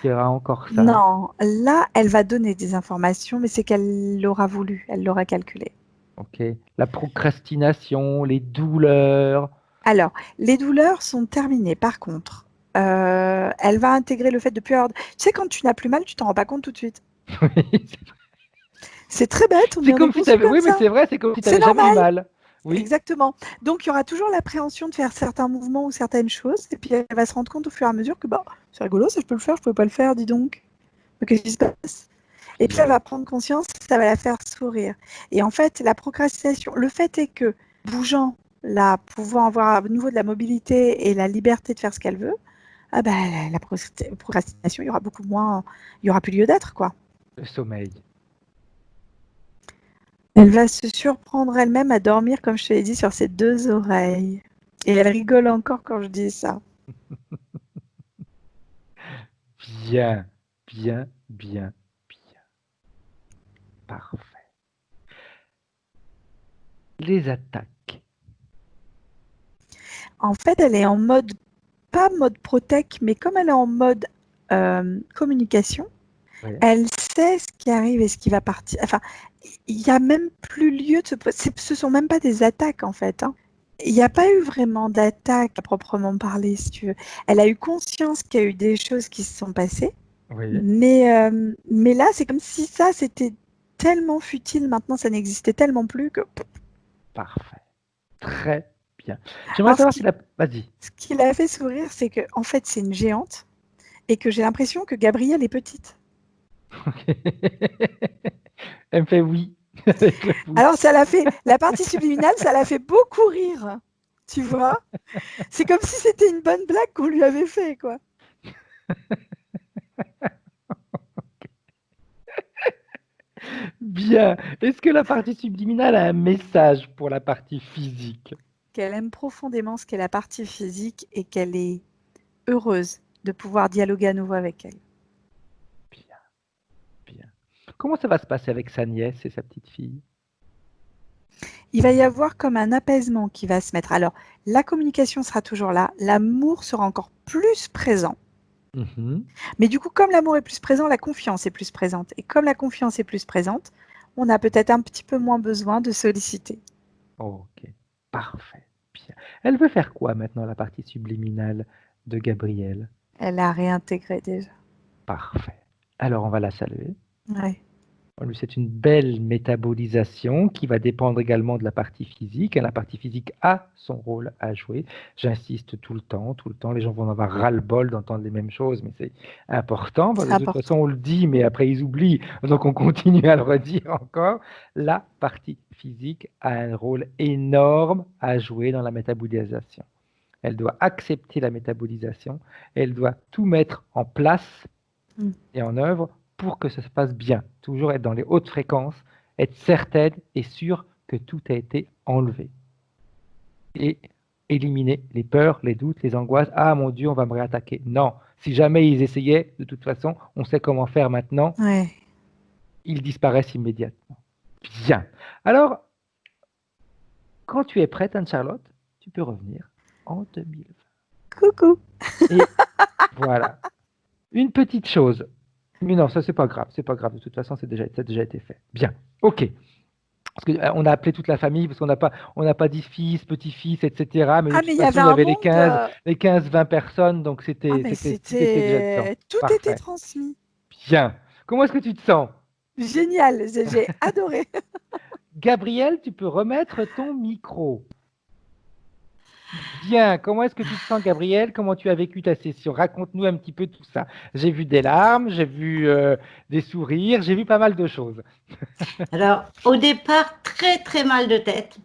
qu'il y aura encore ça. Non, là, elle va donner des informations, mais c'est qu'elle l'aura voulu, elle l'aura calculé. Ok. La procrastination, les douleurs. Alors, les douleurs sont terminées. Par contre, elle va intégrer le fait de plus avoir... Tu sais, quand tu n'as plus mal, tu t'en rends pas compte tout de suite. Oui, C'est très bête, c'est on est comme si tu conçu avais... comme Oui, mais ça. c'est vrai, c'est comme si tu C'est n'avais jamais eu normal. mal. Oui. Exactement. Donc, il y aura toujours l'appréhension de faire certains mouvements ou certaines choses, et puis elle va se rendre compte au fur et à mesure que bah, c'est rigolo, ça je peux le faire, je ne pouvais pas le faire, dis donc. Mais qu'est-ce qui se passe? Et puis elle Bien. va prendre conscience, ça va la faire sourire. Et en fait, la procrastination, le fait est que bougeant, là, pouvant avoir à nouveau de la mobilité et la liberté de faire ce qu'elle veut, ah bah, la procrastination, il y aura beaucoup moins, il y aura plus lieu d'être, quoi. Le sommeil. Elle va se surprendre elle-même à dormir, comme je te l'ai dit, sur ses deux oreilles. Et elle rigole encore quand je dis ça. Bien, bien, bien, bien. Parfait. Les attaques. En fait, elle est en mode pas mode protect, mais comme elle est en mode communication, Oui. elle sait ce qui arrive et ce qui va partir. Enfin, il n'y a même plus lieu de ce sont même pas des attaques en fait. Hein. Il n'y a pas eu vraiment d'attaque à proprement parler, si tu veux. Elle a eu conscience qu'il y a eu des choses qui se sont passées, Oui. mais là, c'est comme si ça, c'était tellement futile. Maintenant, ça n'existait tellement plus que. Parfait. Très bien. J'aimerais Alors, savoir si la... Vas-y. ce qui l'a fait sourire, c'est que en fait, c'est une géante et que j'ai l'impression que Gabrielle est petite. Elle me fait oui. Avec le pouce. Alors, ça l'a fait, la partie subliminale, ça l'a fait beaucoup rire. Tu vois? C'est comme si c'était une bonne blague qu'on lui avait fait, quoi. Bien. Est-ce que la partie subliminale a un message pour la partie physique? Qu'elle aime profondément ce qu'est la partie physique et qu'elle est heureuse de pouvoir dialoguer à nouveau avec elle. Bien. Bien. Comment ça va se passer avec sa nièce et sa petite fille? Il va y avoir comme un apaisement qui va se mettre. Alors, la communication sera toujours là, l'amour sera encore plus présent. Mhm. Mais du coup, comme l'amour est plus présent, la confiance est plus présente. Et comme la confiance est plus présente, on a peut-être un petit peu moins besoin de solliciter. Ok. Parfait. Bien. Elle veut faire quoi maintenant, la partie subliminale de Gabrielle? Elle a réintégré déjà. Parfait. Alors, on va la saluer. Ouais. On lui souhaite une belle métabolisation qui va dépendre également de la partie physique. Et la partie physique a son rôle à jouer. J'insiste tout le temps, tout le temps. Les gens vont en avoir ras-le-bol d'entendre les mêmes choses, mais c'est important. C'est De toute important. façon, on le dit, mais après ils oublient. Donc on continue à le redire encore. La partie physique a un rôle énorme à jouer dans la métabolisation. Elle doit accepter la métabolisation. Elle doit tout mettre en place Mm. et en œuvre pour que ça se passe bien. Toujours être dans les hautes fréquences, être certaine et sûre que tout a été enlevé. Et éliminer les peurs, les doutes, les angoisses. Ah mon Dieu, on va me réattaquer. Non, si jamais ils essayaient, de toute façon, on sait comment faire maintenant. Ouais. Ils disparaissent immédiatement. Bien. Alors, quand tu es prête, Anne-Charlotte, tu peux revenir en 2020. Coucou. Et voilà. Une petite chose. Mais non, ça, c'est pas grave. C'est pas grave. De toute façon, ça a déjà été fait. Bien. OK. Parce que, on a appelé toute la famille, parce on n'a pas dit fils, petit-fils, etc. Mais de Ah, toute mais il y façon, avait il y un avait monde. les 15, 20 personnes, donc Ah, tout mais était déjà dedans. tout était Parfait. transmis. Bien. Comment est-ce que tu te sens? Génial. J'ai adoré. Gabriel, tu peux remettre ton micro. Bien. Comment est-ce que tu te sens, Gabriel? Comment tu as vécu ta session? Raconte-nous un petit peu tout ça. J'ai vu des larmes, j'ai vu des sourires, j'ai vu pas mal de choses. Alors, au départ, très très mal de tête.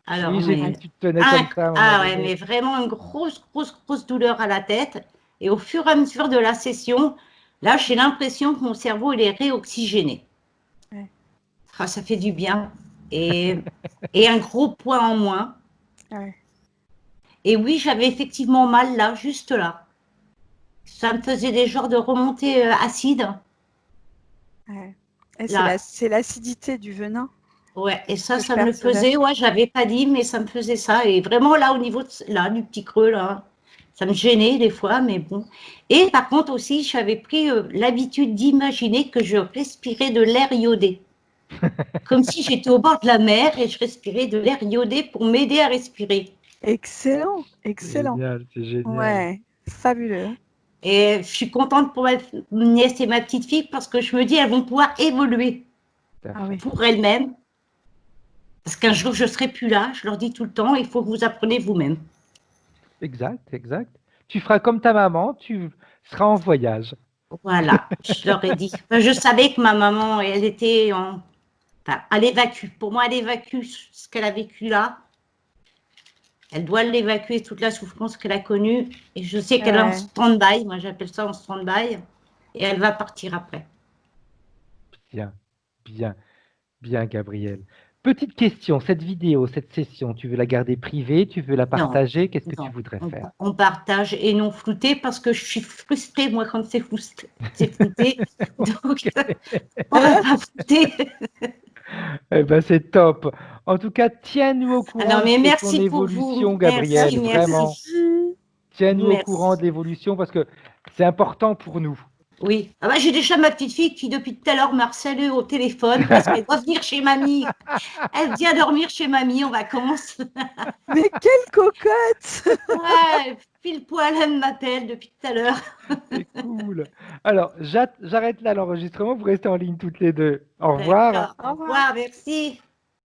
Alors, Oui, j'ai vu mais que tu te tenais comme ça à un moment ouais, mais donné. vraiment une grosse douleur à la tête. Et au fur et à mesure de la session, là, j'ai l'impression que mon cerveau il est réoxygéné. Ouais. Ah, ça fait du bien. Et, et un gros poids en moins. Ouais. Et oui, j'avais effectivement mal là, juste là. Ça me faisait des genres de remontées acides. Ouais. Et Là, c'est l'acidité du venin ouais, et que je ça me le percevais. faisait. Ouais, j'avais pas dit, mais ça me faisait ça. Et vraiment là, au niveau là, du petit creux, là, ça me gênait des fois, mais bon. Et par contre aussi, j'avais pris l'habitude d'imaginer que je respirais de l'air iodé. Comme si j'étais au bord de la mer et je respirais de l'air iodé pour m'aider à respirer. Excellent. C'est Excellent. génial, c'est génial. Ouais. Fabuleux. Et je suis contente pour ma nièce et ma petite fille parce que je me dis, elles vont pouvoir évoluer Tout à Ah fait. oui. pour elles-mêmes. Parce qu'un jour, je ne serai plus là. Je leur dis tout le temps, il faut que vous appreniez vous-même. Exact, exact. Tu feras comme ta maman, tu seras en voyage. Voilà, je leur ai dit. Enfin, je savais que ma maman, elle était en... Enfin, elle évacue. Pour moi, elle évacue ce qu'elle a vécu là. Elle doit l'évacuer, toute la souffrance qu'elle a connue. Et je sais qu'elle est en Ouais. stand-by. Moi, j'appelle ça en stand-by. Et elle va partir après. Bien, bien, bien, Gabriel. Petite question, cette vidéo, cette session, tu veux la garder privée, tu veux la Non, partager, qu'est-ce que tu non. voudrais faire? On partage et non flouté parce que je suis frustrée, moi, quand c'est flouté. C'est flouté. Donc, on va pas flouter. Eh ben, c'est top. En tout cas, tiens-nous au Ah courant non, mais de ton merci pour vous. évolution, Merci, Gabriel, vraiment. merci. Merci. tiens-nous au Merci. courant de l'évolution parce que c'est important pour nous. Oui. Ah bah, j'ai déjà ma petite fille qui, depuis tout à l'heure, m'a harcelée au téléphone parce qu'elle doit venir chez mamie. Elle vient dormir chez mamie en vacances. Mais quelle cocotte! Ouais, pile poil, elle m'appelle depuis tout à l'heure. C'est cool. Alors, j'arrête là l'enregistrement. Vous restez en ligne toutes les deux. Au revoir. D'accord. Au revoir, merci.